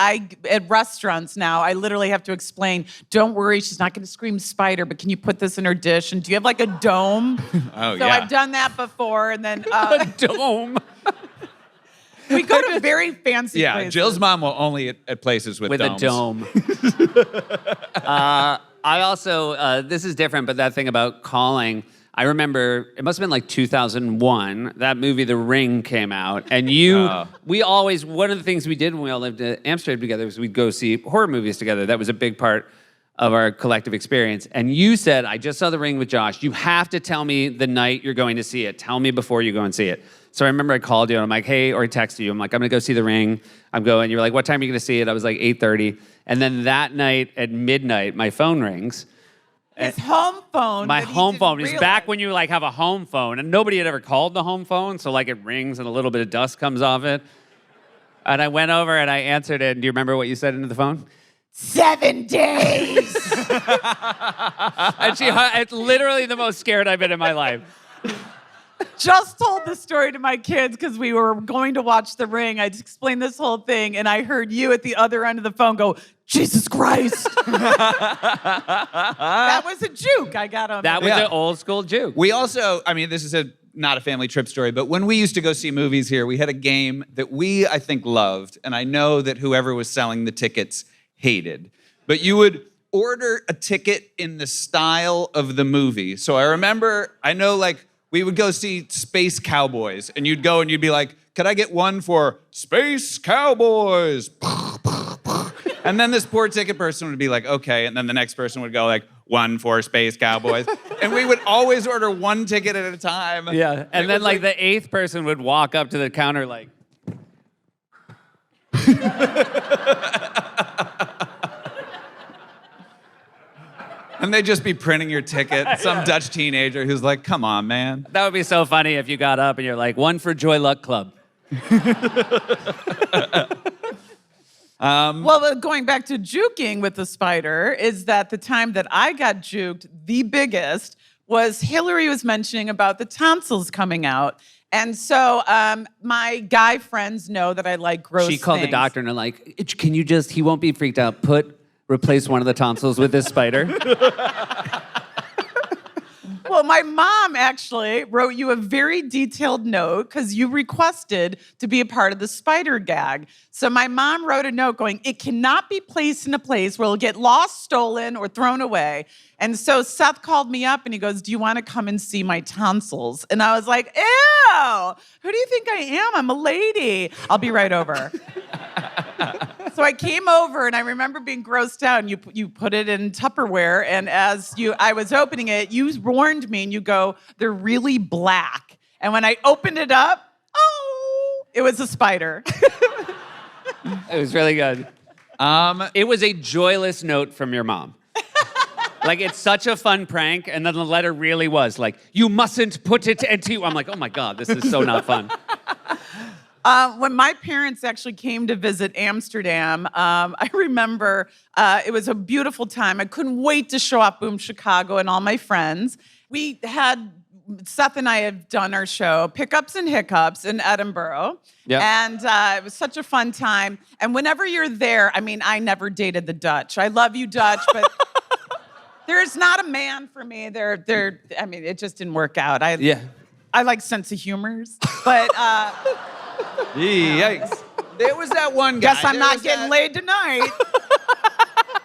at restaurants now. I literally have to explain, don't worry, she's not going to scream spider, but can you put this in her dish? And do you have like a dome? Oh, so yeah. I've done that before. And then A dome. we go to very fancy Yeah, places. Jill's mom will only at places with domes. A dome. I also, this is different, but that thing about calling, I remember, it must have been like 2001, that movie The Ring came out, and one of the things we did when we all lived in Amsterdam together was we'd go see horror movies together. That was a big part of our collective experience. And you said, I just saw The Ring with Josh. You have to tell me the night you're going to see it. Tell me before you go and see it. So I remember I called you and I'm like, hey, or I texted you. I'm like, I'm going to go see The Ring. I'm going. You're like, what time are you going to see it? I was like, 8:30. And then that night at midnight, my phone rings. His home phone. My that he home didn't phone. It's realize. back when you like have a home phone, and nobody had ever called the home phone, so like it rings and a little bit of dust comes off it. And I went over and I answered it. And do you remember what you said into the phone? 7 days. And it's literally the most scared I've been in my life. Just told the story to my kids because we were going to watch The Ring. I just explained this whole thing, and I heard you at the other end of the phone go, Jesus Christ. That was a juke I got on. That was an old school juke. We also, this is not a family trip story, but when we used to go see movies here, we had a game that we, I think, loved, and I know that whoever was selling the tickets hated. But you would order a ticket in the style of the movie. So I know we would go see Space Cowboys, and you'd go and you'd be like, could I get one for Space Cowboys? And then this poor ticket person would be like, okay. And then the next person would go like, one for Space Cowboys. And we would always order one ticket at a time. Yeah. And then like the 8th person would walk up to the counter like, And they'd just be printing your ticket. Some Dutch teenager who's like, come on, man. that would be so funny if you got up and you're like, one for Joy Luck Club. Well, going back to juking with the spider is that the time that I got juked the biggest was Hillary was mentioning about the tonsils coming out. And so my guy friends know that I like gross She called the things. doctor and they're like, can you just, he won't be freaked out. Replace one of the tonsils with this spider. Well, my mom actually wrote you a very detailed note because you requested to be a part of the spider gag. So my mom wrote a note going, it cannot be placed in a place where it'll get lost, stolen, or thrown away. And so Seth called me up and he goes, do you want to come and see my tonsils? And I was like, ew, who do you think I am? I'm a lady. I'll be right over. So I came over and I remember being grossed out and you put it in Tupperware and I was opening it, you warned me and you go, they're really black. And when I opened it up, it was a spider. It was really good. It was a joyless note from your mom. Like, it's such a fun prank, and then the letter really was like, you mustn't put it into... I'm like, oh my God, this is so not fun. When my parents actually came to visit Amsterdam, I remember it was a beautiful time. I couldn't wait to show off Boom Chicago and all my friends. Seth and I have done our show, Pickups and Hiccups, in Edinburgh. Yep. And it was such a fun time. And whenever you're there, I mean, I never dated the Dutch. I love you, Dutch, but there's not a man for me. I mean, it just didn't work out. I like sense of humors, but... Yikes. There was that one guy. Guess I'm not getting laid tonight.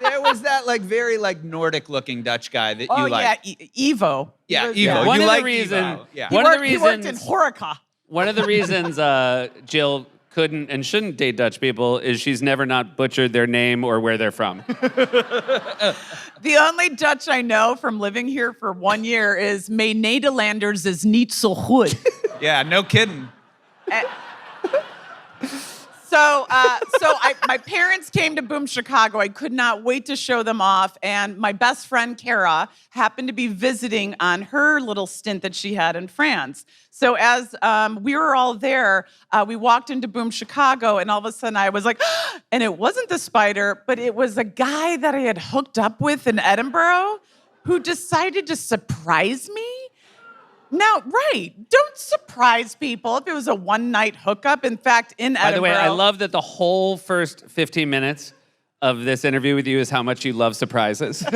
There was that very Nordic looking Dutch guy that you like. Evo. Yeah, He was- Evo. One You of like the reasons... Evo. Yeah. He One of the worked in reasons... Horeca. One of the reasons Jill couldn't and shouldn't date Dutch people is she's never not butchered their name or where they're from. The only Dutch I know from living here for 1 year is "Mijn Nederlanders is niet zo goed." Yeah, no kidding. My parents came to Boom Chicago. I could not wait to show them off. And my best friend, Kara, happened to be visiting on her little stint that she had in France. So as we were all there, we walked into Boom Chicago, and all of a sudden I was like, and it wasn't the spider, but it was a guy that I had hooked up with in Edinburgh who decided to surprise me. Now, don't surprise people if it was a one-night hookup. In fact, in Edinburgh... By the way, I love that the whole first 15 minutes of this interview with you is how much you love surprises. And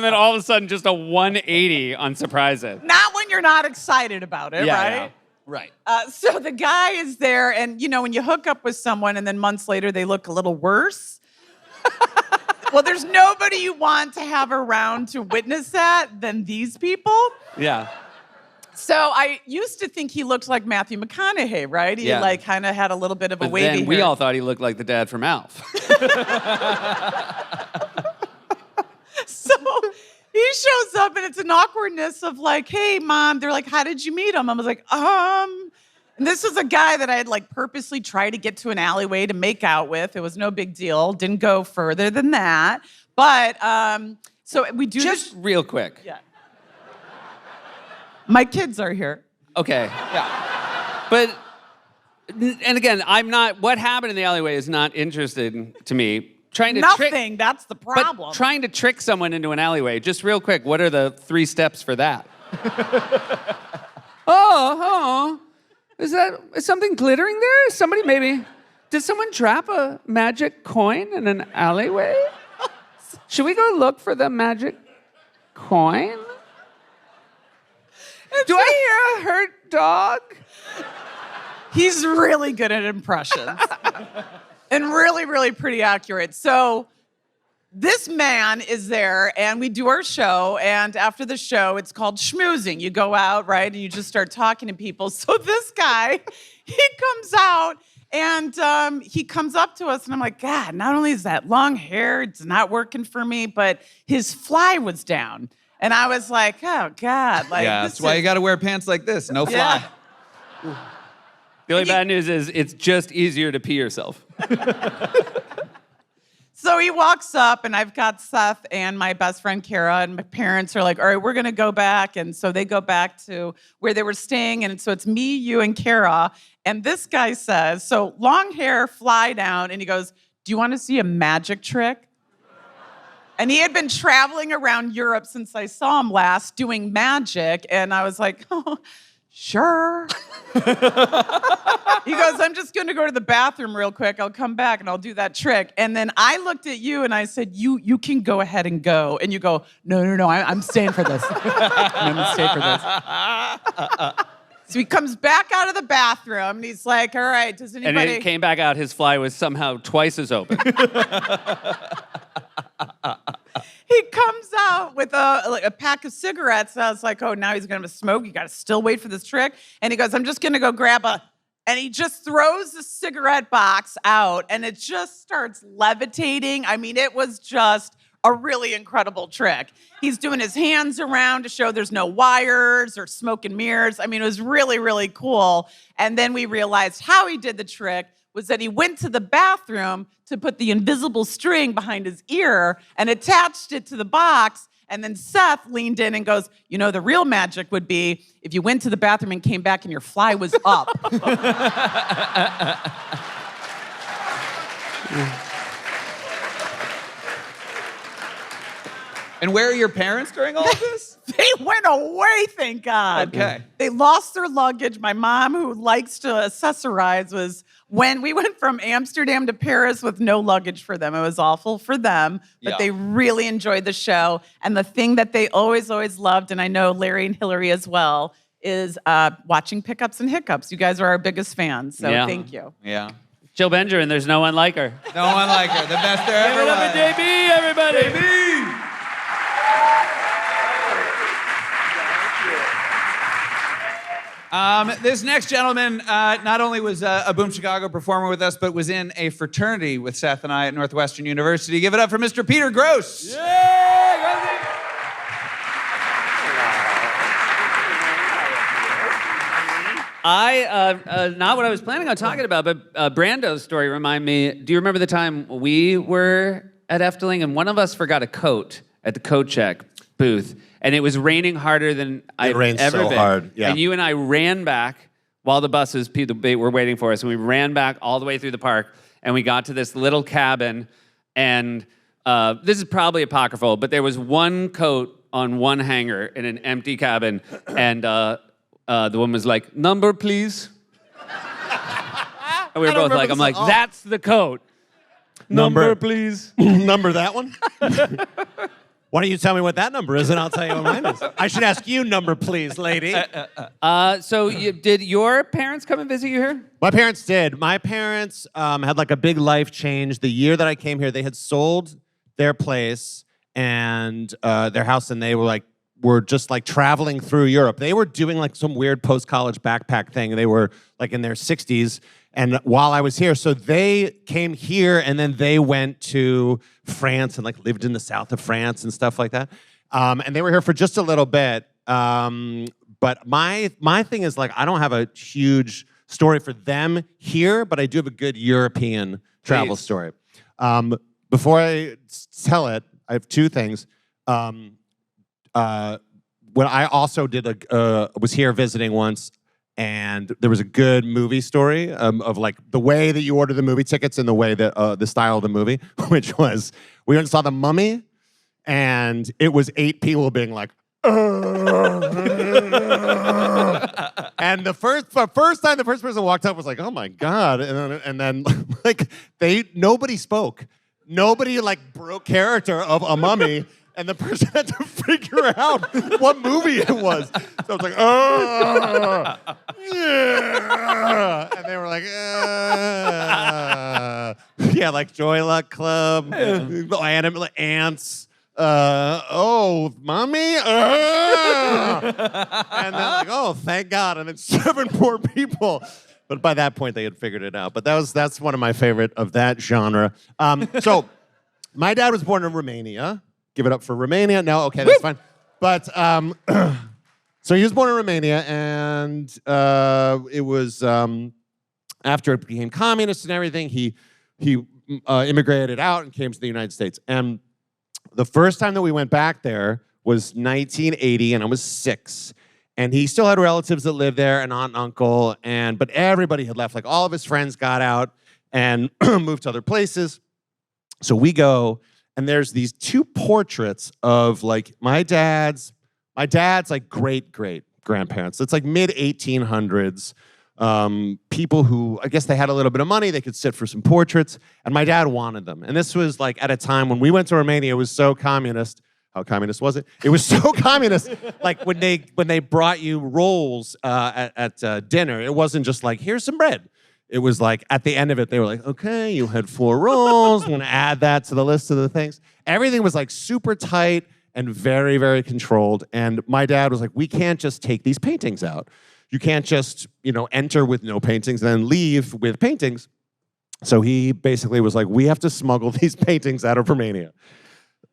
then all of a sudden, just a 180 on surprises. Not when you're not excited about it, Yeah, right? yeah. Right. So the guy is there, and when you hook up with someone and then months later they look a little worse... Well, there's nobody you want to have around to witness that than these people. Yeah. So I used to think he looked like Matthew McConaughey, right? He Yeah. kind of had a little bit of a But wavy then we hair. all thought he looked like the dad from Alf. So he shows up and it's an awkwardness of hey, Mom. They're like, how did you meet him? I was like, And this was a guy that I had purposely tried to get to an alleyway to make out with. It was no big deal. Didn't go further than that. But so we do Just real quick. Yeah. My kids are here. Okay. Yeah. But, and again, what happened in the alleyway is not interesting to me. Trying to Nothing. That's the problem. But trying to trick someone into an alleyway, just real quick, what are the 3 steps for that? Is something glittering there? Did someone trap a magic coin in an alleyway? Should we go look for the magic coin? Do I hear a hurt dog? He's really good at impressions. And really, really pretty accurate. So this man is there, and we do our show, and after the show, it's called schmoozing. You go out, right, and you just start talking to people. So this guy, he comes out, and he comes up to us, and I'm like, God, not only is that long hair, it's not working for me, but his fly was down. And I was like, oh, God. That's why you got to wear pants like this. No fly. Yeah. The only bad news is it's just easier to pee yourself. So he walks up, and I've got Seth and my best friend Kara, and my parents are like, all right, we're going to go back. And so they go back to where they were staying. And so it's me, you, and Kara. And this guy says, so long hair, fly down. And he goes, do you want to see a magic trick? And he had been traveling around Europe since I saw him last doing magic. And I was like, oh, sure. He goes, I'm just going to go to the bathroom real quick. I'll come back and I'll do that trick. And then I looked at you and I said, you can go ahead and go. And you go, no, I'm staying for this. I'm going to stay for this. So he comes back out of the bathroom and he's like, all right, does anybody... And it came back out, his fly was somehow twice as open. He comes out with a pack of cigarettes. And I was like, oh, now he's going to smoke. You got to still wait for this trick. And he goes, I'm just going to go grab a... And he just throws the cigarette box out and it just starts levitating. I mean, it was just a really incredible trick. He's doing his hands around to show there's no wires or smoke and mirrors. I mean, it was really, really cool. And then we realized how he did the trick was that he went to the bathroom to put the invisible string behind his ear and attached it to the box. And then Seth leaned in and goes, you know, the real magic would be if you went to the bathroom and came back and your fly was up. And where are your parents during all of this? They went away, thank God. Okay. They lost their luggage. My mom, who likes to accessorize, was when we went from Amsterdam to Paris with no luggage for them. It was awful for them, but Yeah. they really enjoyed the show. And the thing that they always, always loved, and I know Larry and Hilary as well, is watching Pickups and Hiccups. You guys are our biggest fans, so Yeah. thank you. Yeah. Jill Benjamin, there's no one like her. No one like her. The best there ever Give it up was. for JB, everybody. This next gentleman not only was a Boom Chicago performer with us, but was in a fraternity with Seth and I at Northwestern University. Give it up for Mr. Peter Grosz. Not what I was planning on talking about, but Brando's story reminded me. Do you remember the time we were at Efteling and one of us forgot a coat at the coat check booth, and it was raining harder than I've rained ever so been. hard, yeah. And you and I ran back while the buses people were waiting for us, and we ran back all the way through the park, and we got to this little cabin, and this is probably apocryphal, but there was one coat on one hanger in an empty cabin, and the woman was like, "Number, please." And we were both like, "I'm like, that's the coat. Number, please." Number that one? Why don't you tell me what that number is, and I'll tell you what mine is. I should ask you number, please, lady. So did your parents come and visit you here? My parents did. My parents had like a big life change. The year that I came here, they had sold their place and their house, and they were just like traveling through Europe. They were doing like some weird post-college backpack thing. They were like in their 60s. And while I was here, so they came here and then they went to France and like lived in the south of France and stuff like that. And they were here for just a little bit. But my thing is like, I don't have a huge story for them here, but I do have a good European travel story. Before I tell it, I have two things. When I also did was here visiting once, and there was a good movie story of like the way that you order the movie tickets and the way that the style of the movie, which was we went and saw The Mummy, and it was 8 people being like, and the first time the first person walked up was like, oh my God, and then like nobody spoke, nobody like broke character of a mummy. And the person had to figure out what movie it was. So I was like, oh, yeah. And they were like, yeah, like Joy Luck Club, Animal Ants, oh, Mommy, and then like, oh, thank God. And then 7 poor people. But by that point, they had figured it out. But that's one of my favorite of that genre. So my dad was born in Romania. Give it up for Romania. No, okay, that's fine. But so he was born in Romania, and it was after it became communist and everything. He immigrated out and came to the United States. And the first time that we went back there was 1980, and I was 6. And he still had relatives that lived there, an aunt and uncle, but everybody had left. Like all of his friends got out and moved to other places. So we go, and there's these 2 portraits of like my dad's like great grandparents. It's like mid 1800s. People who, I guess they had a little bit of money, they could sit for some portraits, and my dad wanted them. And this was like at a time when we went to Romania, it was so communist. How communist was it? It was so communist. Like when they brought you rolls at dinner, it wasn't just like, here's some bread. It was like at the end of it, they were like, okay, you had 4 rolls. I'm gonna add that to the list of the things. Everything was like super tight and very, very controlled. And my dad was like, we can't just take these paintings out. You can't just, enter with no paintings and then leave with paintings. So he basically was like, we have to smuggle these paintings out of Romania.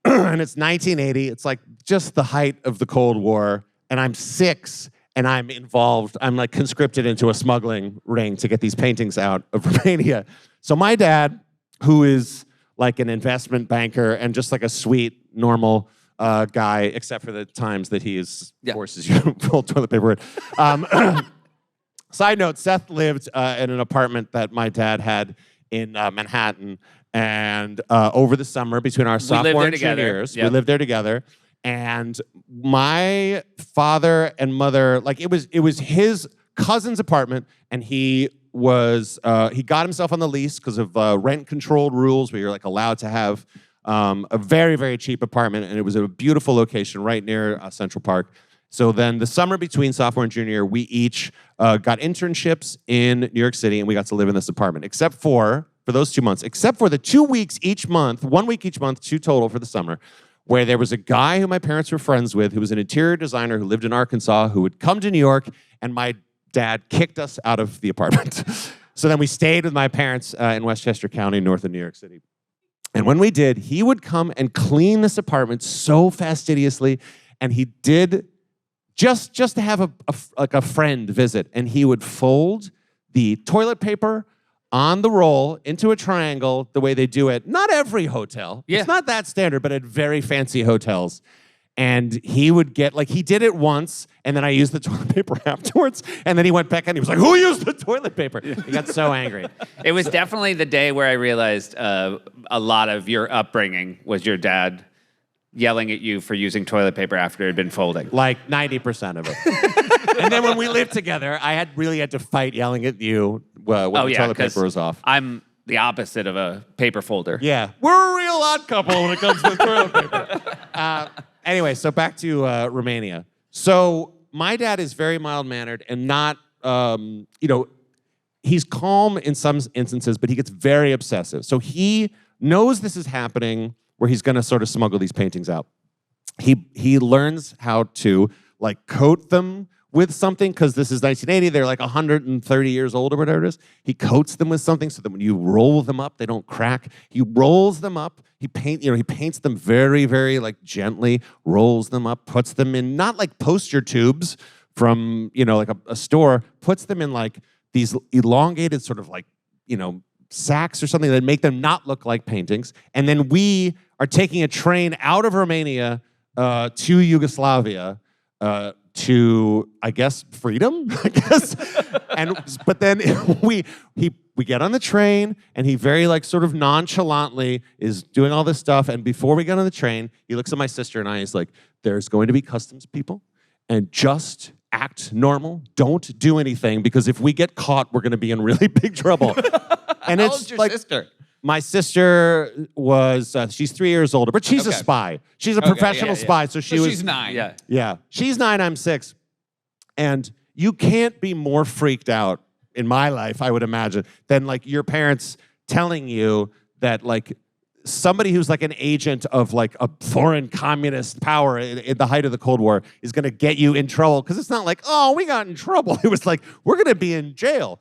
And it's 1980. It's like just the height of the Cold War. And I'm 6 and I'm involved. I'm like conscripted into a smuggling ring to get these paintings out of Romania. So my dad, who is like an investment banker and just like a sweet, normal guy, except for the times that he forces you to roll toilet paper in. Side note, Seth lived in an apartment that my dad had in Manhattan. And over the summer, between our sophomore and junior years, we lived there together. And my father and mother, like it was his cousin's apartment, and he got himself on the lease because of rent-controlled rules, where you're like allowed to have a very, very cheap apartment, and it was a beautiful location right near Central Park. So then the summer between sophomore and junior year, we each got internships in New York City, and we got to live in this apartment, except for those 2 months, except for the 2 weeks each month, 1 week each month, 2 total for the summer, where there was a guy who my parents were friends with, who was an interior designer who lived in Arkansas, who would come to New York, and my dad kicked us out of the apartment. So then we stayed with my parents in Westchester County, north of New York City. And when we did, he would come and clean this apartment so fastidiously, and he did just to have a friend visit, and he would fold the toilet paper on the roll into a triangle the way they do it. Not every hotel. Yeah. It's not that standard, but at very fancy hotels. And he would get, like, he did it once, and then I used the toilet paper afterwards, and then he went back and he was like, who used the toilet paper? He got so angry. It was definitely the day where I realized a lot of your upbringing was your dad yelling at you for using toilet paper after it had been folding. Like 90% of it. And then when we lived together, I really had to fight yelling at you when the toilet paper was off. I'm the opposite of a paper folder. Yeah. We're a real odd couple when it comes to toilet paper. Anyway, so back to Romania. So my dad is very mild-mannered and not, he's calm in some instances, but he gets very obsessive. So he knows this is happening where he's going to sort of smuggle these paintings out. He learns how to like coat them with something, because this is 1980, they're like 130 years old or whatever it is. He coats them with something so that when you roll them up, they don't crack. He rolls them up. He paints them very, very like gently, rolls them up, puts them in not like poster tubes from, like a store, puts them in like these elongated sort of like, sacks or something that make them not look like paintings. And then we are taking a train out of Romania to Yugoslavia to, I guess, freedom, but then we get on the train, and he very like sort of nonchalantly is doing all this stuff. And before we get on the train, he looks at my sister and I. He's like, "There's going to be customs people, and just act normal. Don't do anything, because if we get caught, we're going to be in really big trouble." And How old's your sister? My sister was, she's 3 years older, but she's a spy. She's a professional spy, so she's 9. Yeah. She's 9, I'm 6. And you can't be more freaked out in my life, I would imagine, than like your parents telling you that like somebody who's like an agent of like a foreign communist power in the height of the Cold War is going to get you in trouble. Because it's not like, oh, we got in trouble. It was like, we're going to be in jail.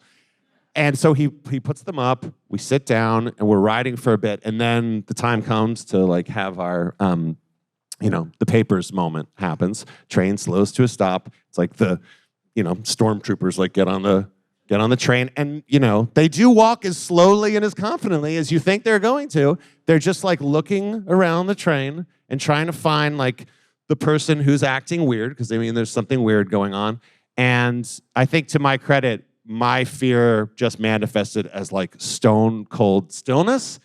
And so he puts them up, we sit down, and we're riding for a bit, and then the time comes to like have our, the papers moment happens. Train slows to a stop. It's like the, stormtroopers like get on the get on the train, and they do walk as slowly and as confidently as you think they're going to. They're just like looking around the train and trying to find like the person who's acting weird, because there's something weird going on. And I think, to my credit, my fear just manifested as like stone cold stillness.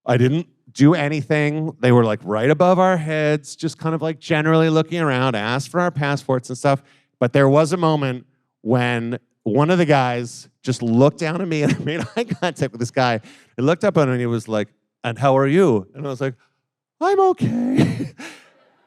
I didn't do anything. They were like right above our heads, just kind of like generally looking around, asked for our passports and stuff. But there was a moment when one of the guys just looked down at me, and I made eye contact with this guy. I looked up at him and he was like, "And how are you?" And I was like, "I'm okay."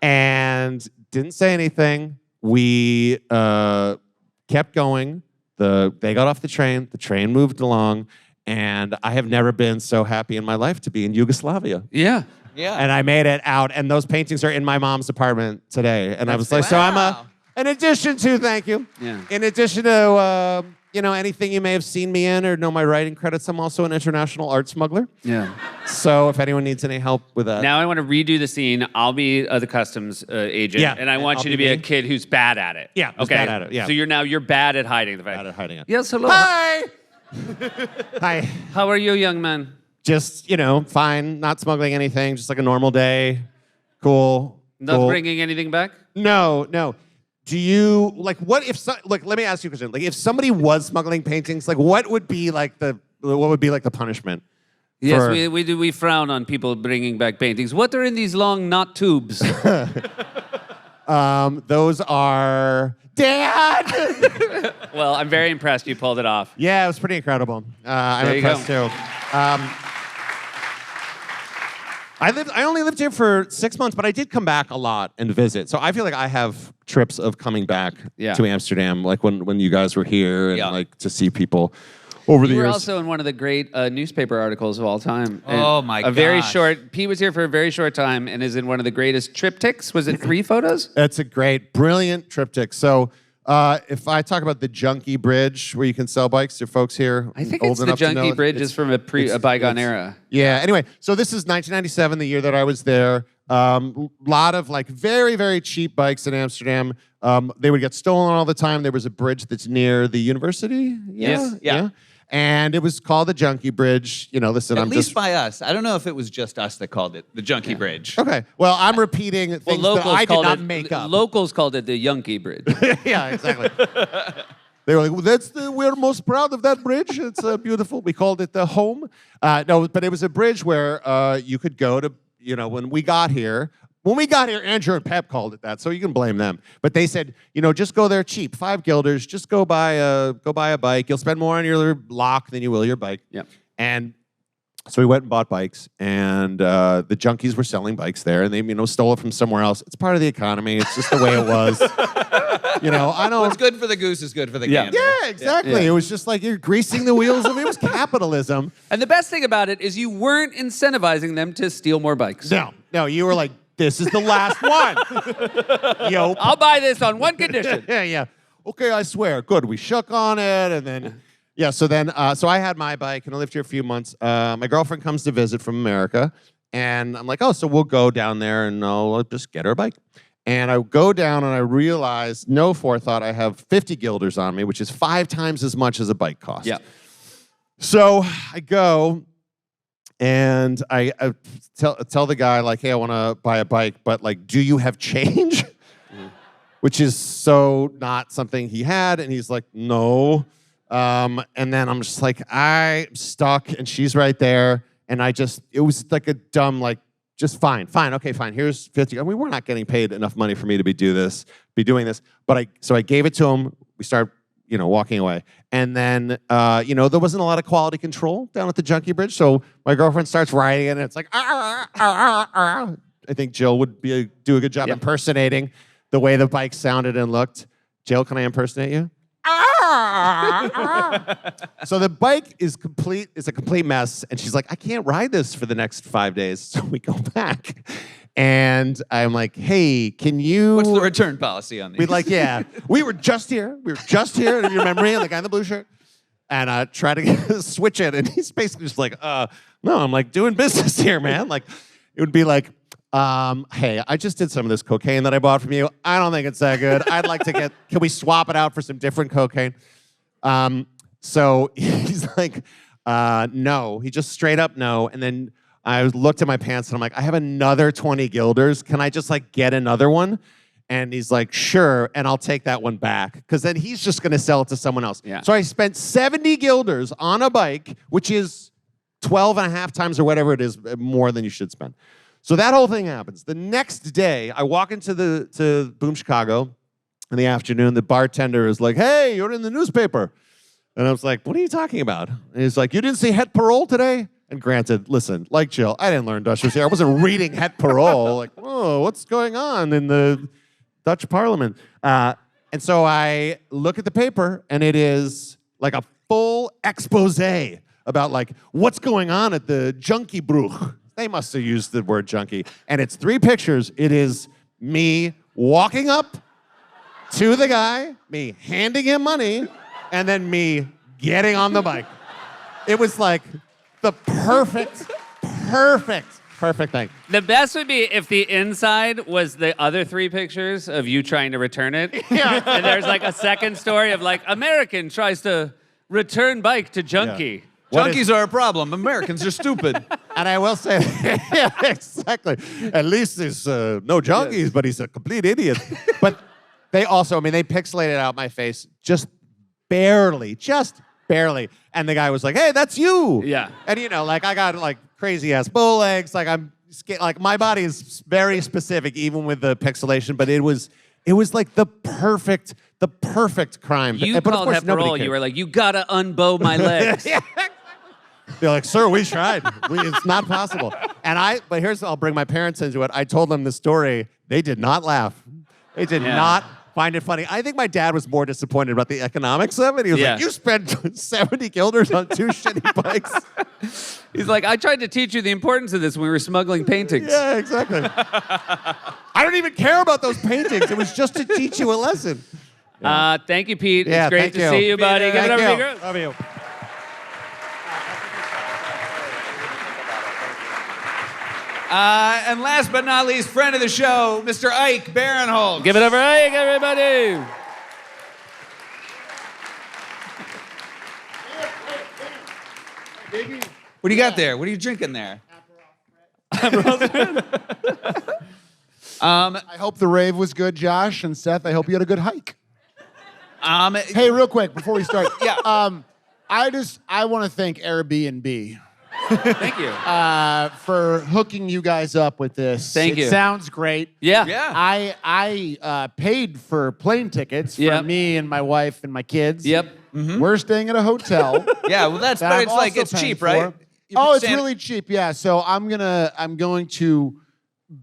And didn't say anything. We kept going. They got off the train moved along, and I have never been so happy in my life to be in Yugoslavia. Yeah. Yeah. And I made it out, and those paintings are in my mom's apartment today. And I was like, so I'm in addition to, thank you. Yeah. In addition to, anything you may have seen me in or know my writing credits, I'm also an international art smuggler. Yeah. So if anyone needs any help with that. Now I want to redo the scene. I'll be the customs agent. Yeah, And I want I'll you to be be a me. kid who's bad at it. Yeah, who's Okay. bad at it, yeah. So you're bad at hiding the fact. Bad at hiding it. Yes, hello. Hi! Hi. How are you, young man? Just, fine, not smuggling anything, just like a normal day. Cool. Not cool. bringing anything back? No. Do you, what if, let me ask you a question. Like, if somebody was smuggling paintings, what would be the punishment? Yes, for- we frown on people bringing back paintings. What are in these long knot tubes? Those are, Dad! Well, I'm very impressed you pulled it off. Yeah, it was pretty incredible. I'm There you impressed too. I only lived here for 6 months, but I did come back a lot and visit. So I feel like I have trips of coming back to Amsterdam, like when you guys were here, and like to see people over the You were years. also in one of the great newspaper articles of all time. Oh, my A very gosh. short. Pete was here for a very short time and is in one of the greatest triptychs. Was it 3 photos? That's a great, brilliant triptych. So if I talk about the Junkie Bridge, where you can sell bikes to folks here, I think old it's the enough to know Junkie it, Bridge it's- is from a bygone era. Yeah. Anyway, so this is 1997, the year that I was there. Lot of very, very cheap bikes in Amsterdam. They would get stolen all the time. There was a bridge that's near the university. Yes. Yeah. And it was called the Junkie Bridge. Listen, At I'm least just by us. I don't know if it was just us that called it the Junkie Bridge. okay. Well, I'm repeating things that I did not make up. Locals called it the Junkie Bridge. Yeah, exactly. They were like, well, we're most proud of that bridge. It's beautiful. We called it the home. No, but it was a bridge where you could go to, when we got here, Andrew and Pep called it that, so you can blame them. But they said, just go there cheap, 5 guilders, just go buy a bike. You'll spend more on your lock than you will your bike. Yep. And so we went and bought bikes, and the junkies were selling bikes there, and they, stole it from somewhere else. It's part of the economy. It's just the way it was. I don't. What's good for the goose is good for the gander. Yeah, exactly. Yeah. It was just like you're greasing the wheels of it. Was capitalism. And the best thing about it is you weren't incentivizing them to steal more bikes. No, you were like, this is the last one. Yo, I'll buy this on one condition. yeah. Okay, I swear. Good. We shook on it, and then so I had my bike, and I lived here a few months. My girlfriend comes to visit from America, and I'm like, oh, so we'll go down there, and I'll just get her bike. And I go down, and I realize, no forethought, I have 50 guilders on me, which is 5 times as much as a bike costs. Yeah. So I go, and I tell the guy, like, hey, I want to buy a bike, but, like, do you have change? Which is so not something he had. And he's like, no. And then I'm just like, I'm stuck, and she's right there. And it was like a dumb, like, just fine. Okay, fine. Here's 50. I mean, we're not getting paid enough money for me to be doing this. But I gave it to him. We started, walking away. And then, there wasn't a lot of quality control down at the Junkie Bridge. So my girlfriend starts riding it, and it's like, I think Jill would do a good job impersonating the way the bike sounded and looked. Jill, can I impersonate you? So the bike is a complete mess, and she's like, I can't ride this for the next 5 days. So we go back, and I'm like, hey, can you? What's the return policy on these? We were just here. Do you remember me? The guy in the blue shirt. And try to switch it, and he's basically just like, no. I'm like, doing business here, man. Like, it would be like, hey, I just did some of this cocaine that I bought from you. I don't think it's that good. I'd like to can we swap it out for some different cocaine? So he's like, no. He just straight up no. And then I looked at my pants and I'm like, I have another 20 guilders. Can I just like get another one? And he's like, sure, and I'll take that one back. Because then he's just going to sell it to someone else. Yeah. So I spent 70 guilders on a bike, which is 12 and a half times or whatever it is more than you should spend. So that whole thing happens. The next day, I walk to Boom Chicago in the afternoon. The bartender is like, hey, you're in the newspaper. And I was like, what are you talking about? And he's like, you didn't see Het Parool today? And granted, listen, like Jill, I didn't learn Dutch this year. I wasn't reading Het Parool. Like, whoa, what's going on in the Dutch parliament? And so I look at the paper, and it is like a full expose about like what's going on at the Junkie Broeg. They must have used the word junkie. And it's 3 pictures. It is me walking up to the guy, me handing him money, and then me getting on the bike. It was like the perfect thing. The best would be if the inside was the other 3 pictures of you trying to return it. Yeah. And there's like a second story of like, American tries to return bike to Junkie. Junkies are a problem. Americans are stupid. And I will say, yeah, exactly. At least there's no junkies, but he's a complete idiot. But they also, I mean, they pixelated out my face just barely. And the guy was like, hey, that's you. Yeah. And you know, like I got like crazy ass bow legs. Like like my body is very specific, even with the pixelation. But it was like the perfect crime. You But of called course, Het nobody Parool. cared. You were like, you gotta unbow my legs. Yeah. They're like, sir, we tried. It's not possible. But I'll bring my parents into it. I told them the story. They did not laugh. They did not find it funny. I think my dad was more disappointed about the economics of it. He was like, you spent 70 guilders on 2 shitty bikes. He's like, I tried to teach you the importance of this when we were smuggling paintings. Yeah, exactly. I don't even care about those paintings. It was just to teach you a lesson. Thank you, Pete. Yeah, it's great thank to you. see you, buddy. Give it up for you. Grosz. Love you. And last but not least, friend of the show, Mr. Ike Barinholtz. Give it up for Ike, everybody. What do you got there? What are you drinking there? I hope the rave was good, Josh and Seth. I hope you had a good hike. Hey, Hey, real quick before we start. Yeah. I want to thank Airbnb Thank you. for hooking you guys up with this. Thank you. It sounds great. Yeah. Yeah. I paid for plane tickets for Yep. me and my wife and my kids. Yep. We're staying at a hotel. Yeah, well, that's, that but I'm it's like, also it's paying cheap, right? for. Oh, it's really cheap. Yeah. So I'm going to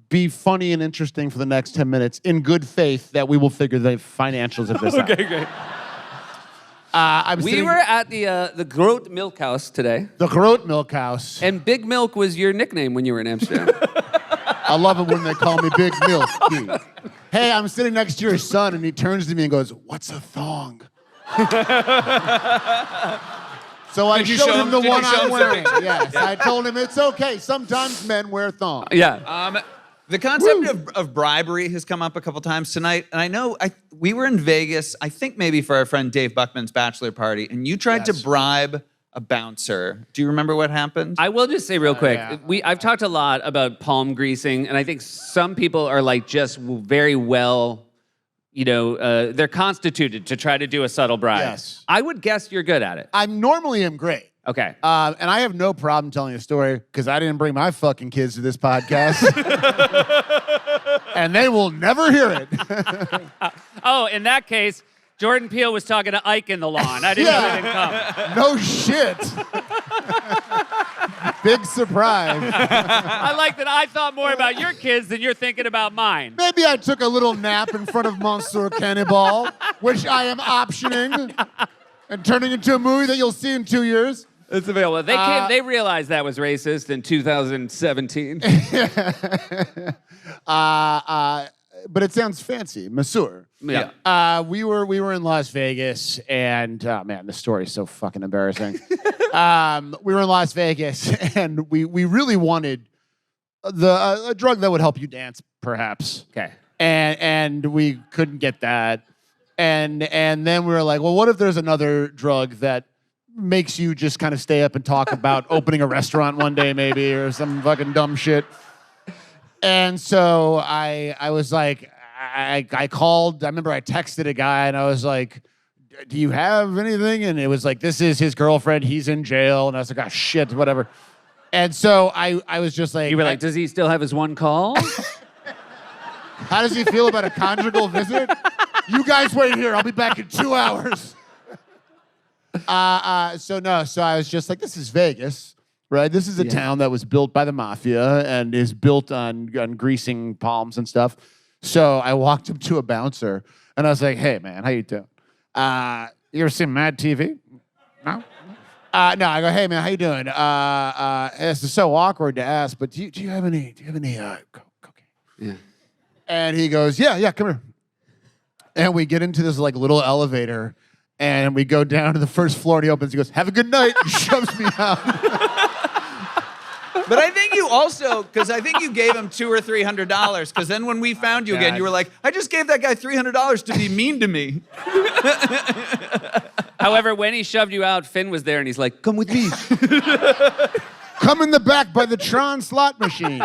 be funny and interesting for the next 10 minutes in good faith that we will figure the financials of this out. Okay, great. We were at the Groot Milk House today, the Groot Milk House. and Big Milk was your nickname when you were in Amsterdam. I love it when they call me Big Milk. Hey, I'm sitting next to your son, and he turns to me and goes, "What's a thong?" So I Did you showed show him the him- did one you show I'm him wearing. something? Yes, I told him it's okay. Sometimes men wear thongs. Yeah. The concept of bribery has come up a couple times tonight, and I know we were in Vegas, I think maybe for our friend Dave Buckman's bachelor party, and you tried to bribe a bouncer. Do you remember what happened? I will just say real quick, yeah. I've talked a lot about palm greasing, and I think some people are like just very well, they're constituted to try to do a subtle bribe. Yes. I would guess you're good at it. I normally am great. Okay. And I have no problem telling a story because I didn't bring my fucking kids to this podcast. And they will never hear it. Oh, in that case, Jordan Peele was talking to Ike in the lawn. I didn't know they didn't come. No shit. Big surprise. I like that I thought more about your kids than you're thinking about mine. Maybe I took a little nap in front of Monsieur Cannibal, which I am optioning and turning into a movie that you'll see in 2 years. It's available. They realized that was racist in 2017. But it sounds fancy, Monsieur. Yeah. We were in Las Vegas, and oh man, the story is so fucking embarrassing. We were in Las Vegas, and we really wanted a drug that would help you dance, perhaps. Okay. And we couldn't get that. And then we were like, well, what if there's another drug that makes you just kind of stay up and talk about opening a restaurant one day maybe or some fucking dumb shit. And so I was like, I called, I remember I texted a guy and I was like, do you have anything? And it was like, this is his girlfriend, he's in jail. And I was like, oh shit, whatever. And so I was just like. You were like, does he still have his one call? How does he feel about a conjugal visit? You guys wait here, I'll be back in 2 hours. So I was just like, this is Vegas, right? This is a town that was built by the mafia and is built on greasing palms and stuff. So I walked up to a bouncer and I was like, hey man, how you doing? You ever seen Mad TV? No? No, I go, hey man, how you doing? This is so awkward to ask, but do you have any cocaine? Yeah. And he goes, yeah, come here. And we get into this like little elevator and we go down to the first floor and he opens, he goes, have a good night, and shoves me out. But I think you also, because I think you gave him $200 or $300, because then when we found you again, you were like, I just gave that guy $300 to be mean to me. However, when he shoved you out, Finn was there and he's like, come with me. Come in the back by the Tron slot machine.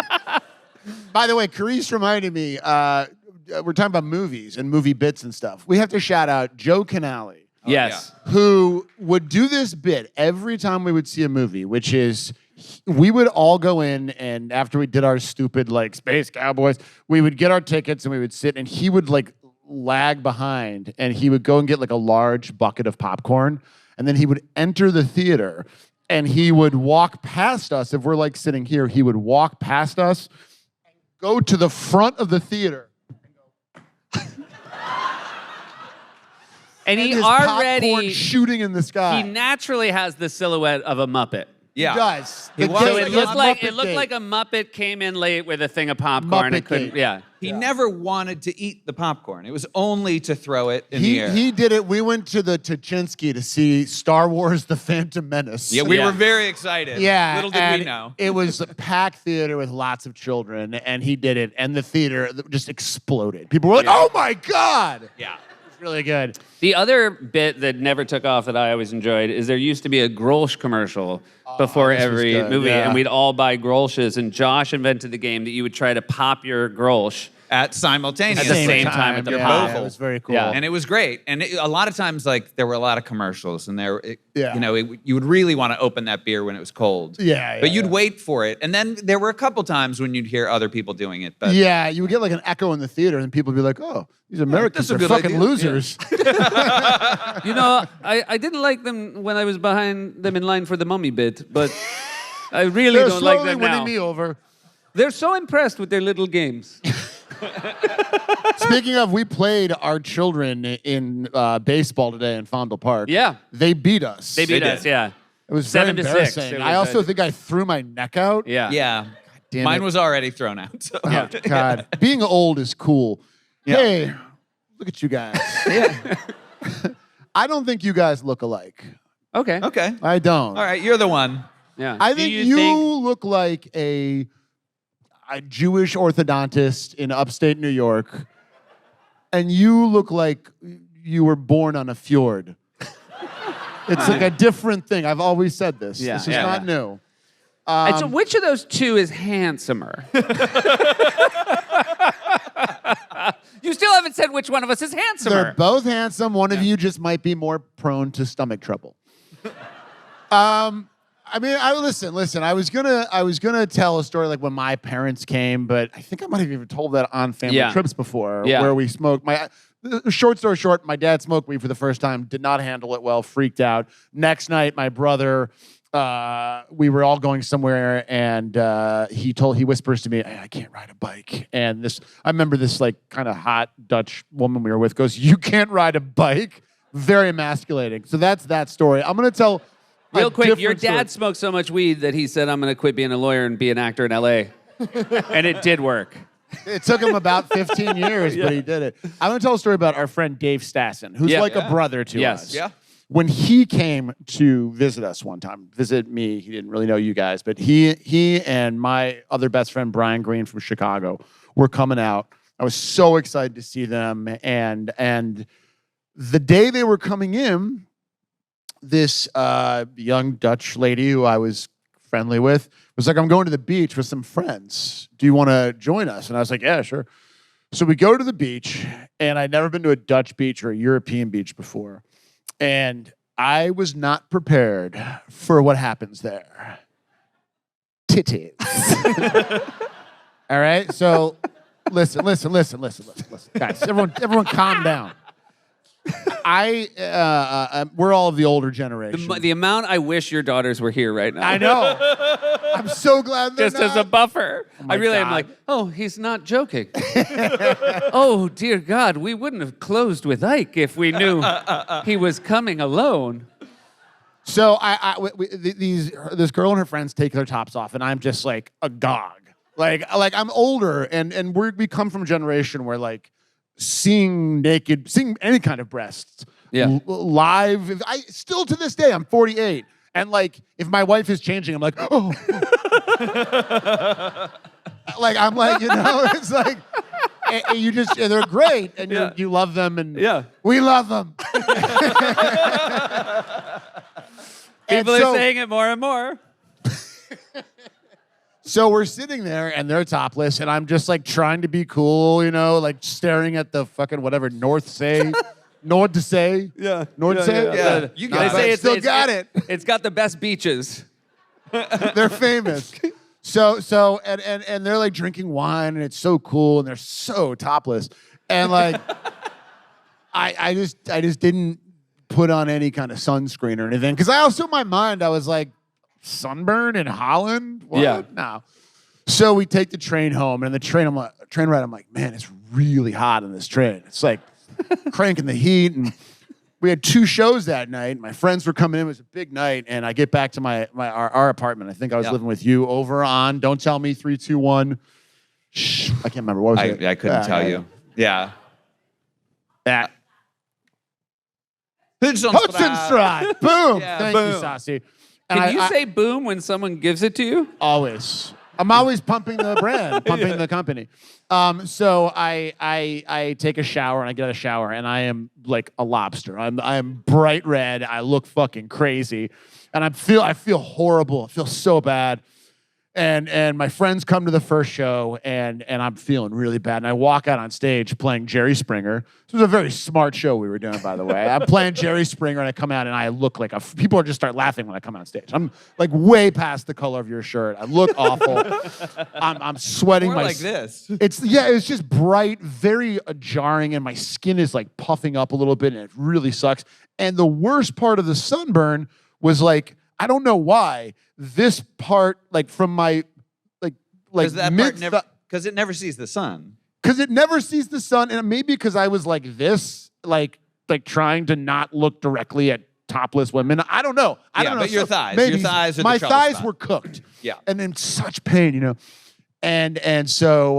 By the way, Carice reminded me, we're talking about movies and movie bits and stuff. We have to shout out Joe Canale. Yes. Who would do this bit every time we would see a movie, which is we would all go in and after we did our stupid like Space Cowboys, we would get our tickets and we would sit and he would like lag behind and he would go and get like a large bucket of popcorn and then he would enter the theater and he would walk past us. If we're like sitting here, he would walk past us and go to the front of the theater. And he his already popcorn shooting in the sky. He naturally has the silhouette of a Muppet. Yeah. He does. He was So like it a looked like Muppet a Muppet came in late with a thing of popcorn Muppet and couldn't. gate. Yeah. He never wanted to eat the popcorn. It was only to throw it in the He, air. he did it. We went to the Tuchinski to see Star Wars: The Phantom Menace. Yeah, we Yeah. were very excited. Yeah, Little did and we know. it was a packed theater with lots of children, and he did it, and the theater just exploded. People were like, "Oh my god!" Yeah. It's really good. The other bit that never took off that I always enjoyed is there used to be a Grosz commercial before this was every good, movie, yeah. and we'd all buy Grolsches, and Josh invented the game that you would try to pop your Grolsch. At simultaneously. At the same time at the pop. It was very cool. Yeah. And it was great. And a lot of times, like, there were a lot of commercials, and Yeah. you would really want to open that beer when it was cold. Yeah, But you'd yeah. wait for it. And then there were a couple times when you'd hear other people doing it. But Yeah, you would get like an echo in the theater, and people would be like, "Oh, these Americans that's a are good fucking idea." losers." You know, I didn't like them when I was behind them in line for the mummy bit, but I really They're don't like slowly them winning now. me over. They're so impressed with their little games. Speaking of, we played our children in baseball today in Fondle Park. Yeah. They beat us. They beat They us, did. yeah. It was 7 very to 6. embarrassing. It I was, also think I threw my neck out. Yeah. yeah. damn Mine it. was already thrown out. So. Oh, God. Being old is cool. Hey, look at you guys. I don't think you guys look alike. Okay. Okay. I don't. All right. You're the one. Yeah. I Do think you you think- look like a Jewish orthodontist in upstate New York, and you look like you were born on a fjord. It's like a different thing. I've always said this. Yeah, This is yeah, not yeah. new. And so which of those two is handsomer? You still haven't said which one of us is handsomer. They're both handsome. One of you just might be more prone to stomach trouble. I mean, listen. I was gonna tell a story like when my parents came, but I think I might have even told that on family Yeah. trips before, Yeah. where we smoked. Short story short, my dad smoked weed for the first time, did not handle it well, freaked out. Next night, my brother, we were all going somewhere, and he whispers to me, "Hey, I can't ride a bike." And I remember this like kind of hot Dutch woman we were with goes, "You can't ride a bike?" Very emasculating. So that's that story. I'm gonna tell. Real quick, your different story. dad smoked so much weed that he said, I'm going to quit being a lawyer and be an actor in L.A. And it did work. It took him about 15 years, but he did it. I'm going to tell a story about our friend Dave Stassen, who's Yeah. like a brother to Yes. us. Yeah. When he came to visit us one time, visit me, he didn't really know you guys, but he and my other best friend, Brian Green from Chicago, were coming out. I was so excited to see them, and The day they were coming in, this young Dutch lady who I was friendly with was like, I'm going to the beach with some friends. Do you want to join us? And I was like, yeah, sure. So we go to the beach, and I'd never been to a Dutch beach or a European beach before. And I was not prepared for what happens there. Titties. All right? So listen. Guys, everyone calm down. We're all of the older generation. The amount I wish your daughters were here right now. I know. I'm so glad they're Just as a not. buffer. my I really am God. like, oh, he's not joking. Oh, dear God, we wouldn't have closed with Ike if we knew he was coming alone. So this girl and her friends take their tops off, and I'm just like agog. Like I'm older, and we come from a generation where like seeing any kind of breasts live. I still to this day, I'm 48, and like if my wife is changing, I'm like, oh. Like I'm like, it's like they're great, and you love them, and we love them. People are saying it more and more. So we're sitting there, and they're topless, and I'm just like trying to be cool, like staring at the fucking whatever Nordsee. Nordsee. Yeah. Nordsee. Yeah. You guys say it. Still got it. It's got the best beaches. They're famous. So and they're like drinking wine, and it's so cool, and they're so topless, and like I just didn't put on any kind of sunscreen or anything, because I also in my mind I was like, sunburn in Holland? What? Yeah. No. So we take the train home, and the train ride, I'm like, man, it's really hot on this train. It's like cranking the heat, and we had 2 shows that night. My friends were coming in. It was a big night, and I get back to our apartment. I think I was living with you over on Don't Tell Me 3, 2, 1. Shh, I can't remember. What was it? I couldn't tell you. Yeah. That. Hudson Boom. Yeah, Thank boom. you, Saucy. Can you say boom when someone gives it to you? Always. I'm always pumping the brand, pumping the company. So I take a shower, and I get out of the shower, and I am like a lobster. I am bright red. I look fucking crazy, and I feel horrible. I feel so bad. And my friends come to the first show, and I'm feeling really bad. And I walk out on stage playing Jerry Springer. This was a very smart show we were doing, by the way. I'm playing Jerry Springer, and I come out, and I look like people just start laughing when I come on stage. I'm like way past the color of your shirt. I look awful. I'm sweating. More like this. It's just bright, very jarring, and my skin is like puffing up a little bit, and it really sucks. And the worst part of the sunburn was like, I don't know why, this part, like from my, like because it never sees the sun. Because it never sees the sun, and maybe because I was like this, like trying to not look directly at topless women. I don't know. I don't know. But your thighs. Maybe Your thighs are my the trouble thighs spot. were cooked. Yeah. And in such pain, And so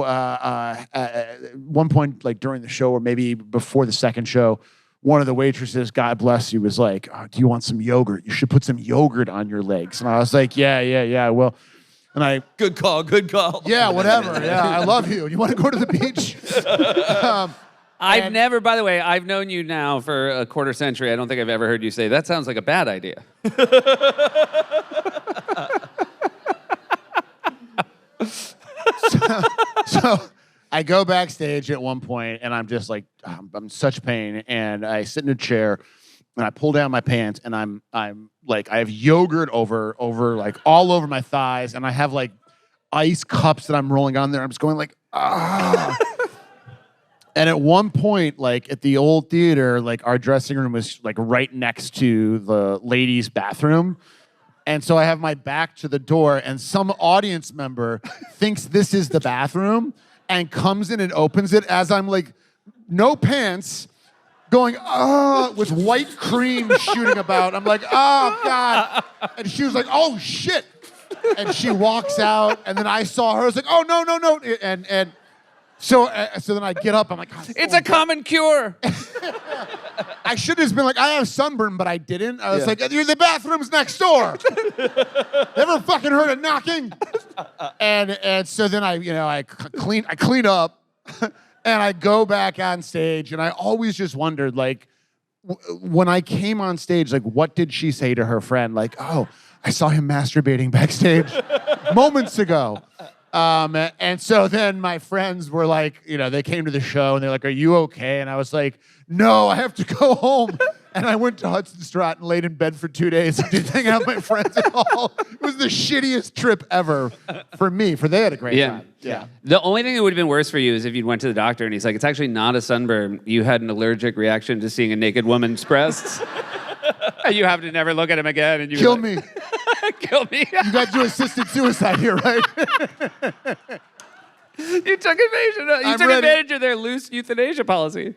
one point, like during the show, or maybe before the second show, one of the waitresses, God bless you, was like, oh, do you want some yogurt? You should put some yogurt on your legs. And I was like, yeah, I will. And Good call. Yeah, whatever. Yeah, I love you. You want to go to the beach? I've never, by the way, I've known you now for a quarter century. I don't think I've ever heard you say, that sounds like a bad idea. So I go backstage at one point, and I'm just like, I'm in such pain, and I sit in a chair, and I pull down my pants, and I'm like, I have yogurt over like all over my thighs, and I have like ice cups that I'm rolling on there. I'm just going like, ah. And at one point, like at the old theater, like our dressing room was like right next to the ladies' bathroom. And so I have my back to the door, and some audience member thinks this is the bathroom and comes in and opens it as I'm like, no pants, going, with white cream shooting about. I'm like, oh, God. And she was like, oh, shit. And she walks out, and then I saw her. I was like, oh, no. And so then I get up. I'm like, It's a common cure. I should have been like, I have sunburn, but I didn't. I was like, the bathroom's next door. Ever fucking heard of knocking? And so then I clean up, and I go back on stage, and I always just wondered, like, when I came on stage, like, what did she say to her friend? Like, oh, I saw him masturbating backstage moments ago. And so then my friends were like, they came to the show and they're like, are you okay? And I was like, no, I have to go home. And I went to Hudson Strat and laid in bed for 2 days. I didn't hang out with my friends at all. It was the shittiest trip ever for me. They had a great time. Yeah. The only thing that would have been worse for you is if you'd went to the doctor and he's like, it's actually not a sunburn. You had an allergic reaction to seeing a naked woman's breasts. And you have to never look at him again. And you Kill me. Kill me. You got to do assisted suicide here, right? You took advantage of their loose euthanasia policy.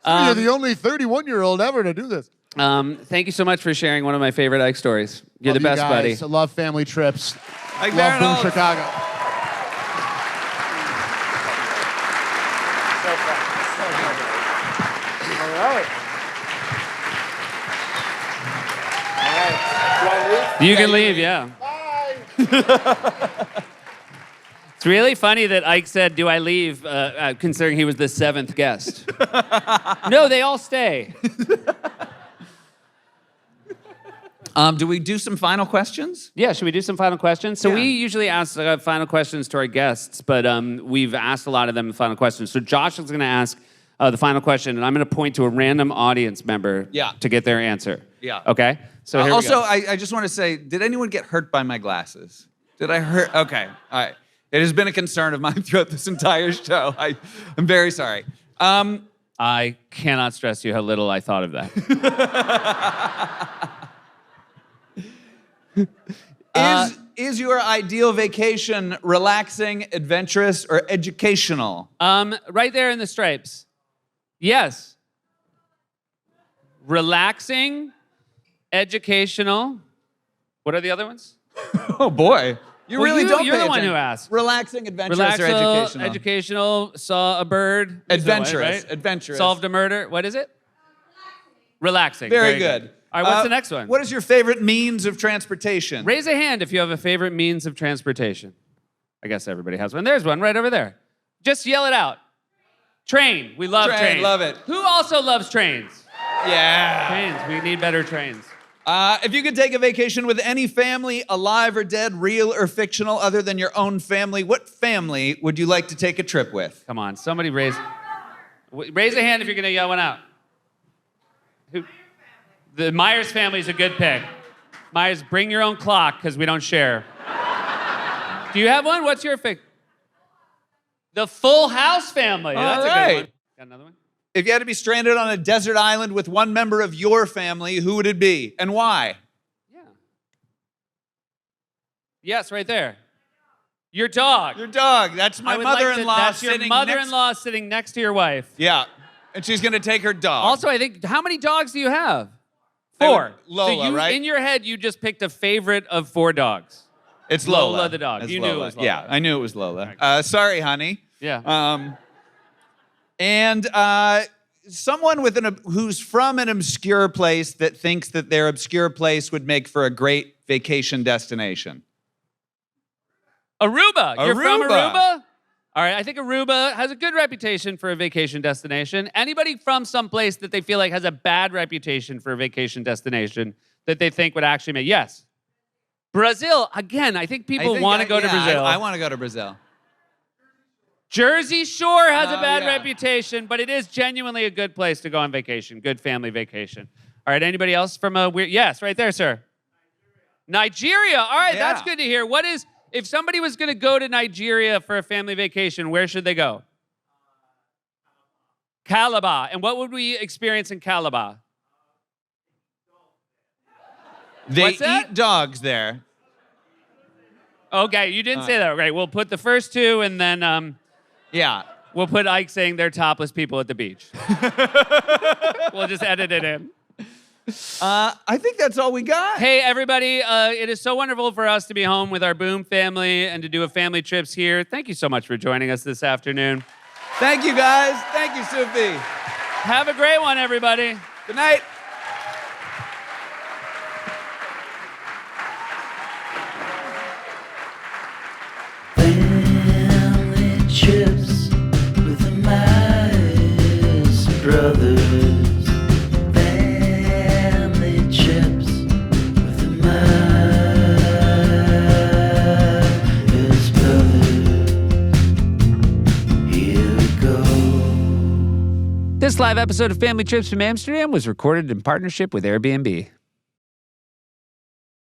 You're the only 31-year-old ever to do this. Thank you so much for sharing one of my favorite Ike stories. You're the best, buddy. I love family trips. Ike Love Boom Barinholtz. Chicago. You can leave, yeah. It's really funny that Ike said, do I leave, considering he was the 7th guest. No, they all stay. Do we do some final questions? Yeah, should we do some final questions? So Yeah. we usually ask final questions to our guests, but we've asked a lot of them the final questions. So Josh is going to ask the final question, and I'm going to point to a random audience member to get their answer. Yeah. Okay? So here we Also, go. I just want to say, did anyone get hurt by my glasses? Did I hurt? Okay, all right. It has been a concern of mine throughout this entire show. I'm very sorry. I cannot stress you how little I thought of that. Is your ideal vacation relaxing, adventurous, or educational? Right there in the stripes. Yes. Relaxing, educational. What are the other ones? Oh boy, you Well, really don't. You're pay the one attention. who asked. Relaxing, adventurous, or educational? Educational, saw a bird. Adventurous, Right? adventurous. Solved a murder. What is it? Relaxing. Very good. All right, what's the next one? What is your favorite means of transportation? Raise a hand if you have a favorite means of transportation. I guess everybody has one. There's one right over there. Just yell it out. Train. We love Train, trains. love it. Who also loves trains? Yeah. Trains. We need better trains. If you could take a vacation with any family, alive or dead, real or fictional, other than your own family, what family would you like to take a trip with? Come on, somebody raise a hand if you're going to yell one out. Who? The Meyers family is a good pick. Meyers, bring your own clock because we don't share. Do you have one? What's your pick? The Full House family. That's a good one. Got another one? If you had to be stranded on a desert island with one member of your family, who would it be and why? Yeah. Yes, right there. Your dog. Your dog. That's my mother-in-law That's sitting your mother-in-law sitting next to your wife. Yeah, and she's going to take her dog. Also, I think, how many dogs do you have? I 4. would- Lola, so you, right? In your head, you just picked a favorite of 4 dogs. It's Lola. Lola the dog. It's You knew it Lola. was Lola. Yeah, I knew it was Lola. Sorry, honey. Yeah. And someone who's from an obscure place that thinks that their obscure place would make for a great vacation destination. Aruba. You're from Aruba. Aruba? All right, I think Aruba has a good reputation for a vacation destination. Anybody from someplace that they feel like has a bad reputation for a vacation destination that they think would actually make? Yes. Brazil. Again, I think people want to go to Brazil. I want to go to Brazil. Jersey Shore has a Oh, bad yeah. reputation, but it is genuinely a good place to go on vacation. Good family vacation. All right, anybody else from a weird? Yes, right there, sir. Nigeria. All right, Yeah. that's good to hear. If somebody was going to go to Nigeria for a family vacation, where should they go? Calabar. And what would we experience in Calabar? They What's that? eat dogs there. Okay, you didn't say that. Okay, we'll put the first 2, and then Yeah. we'll put Ike saying they're topless people at the beach. We'll just edit it in. I think that's all we got. Hey, everybody, it is so wonderful for us to be home with our Boom family and to do a family trips here. Thank you so much for joining us this afternoon. Thank you, guys. Thank you, Sophie. Have a great one, everybody. Good night. Family trips with the Myers brothers. This live episode of Family Trips from Amsterdam was recorded in partnership with Airbnb.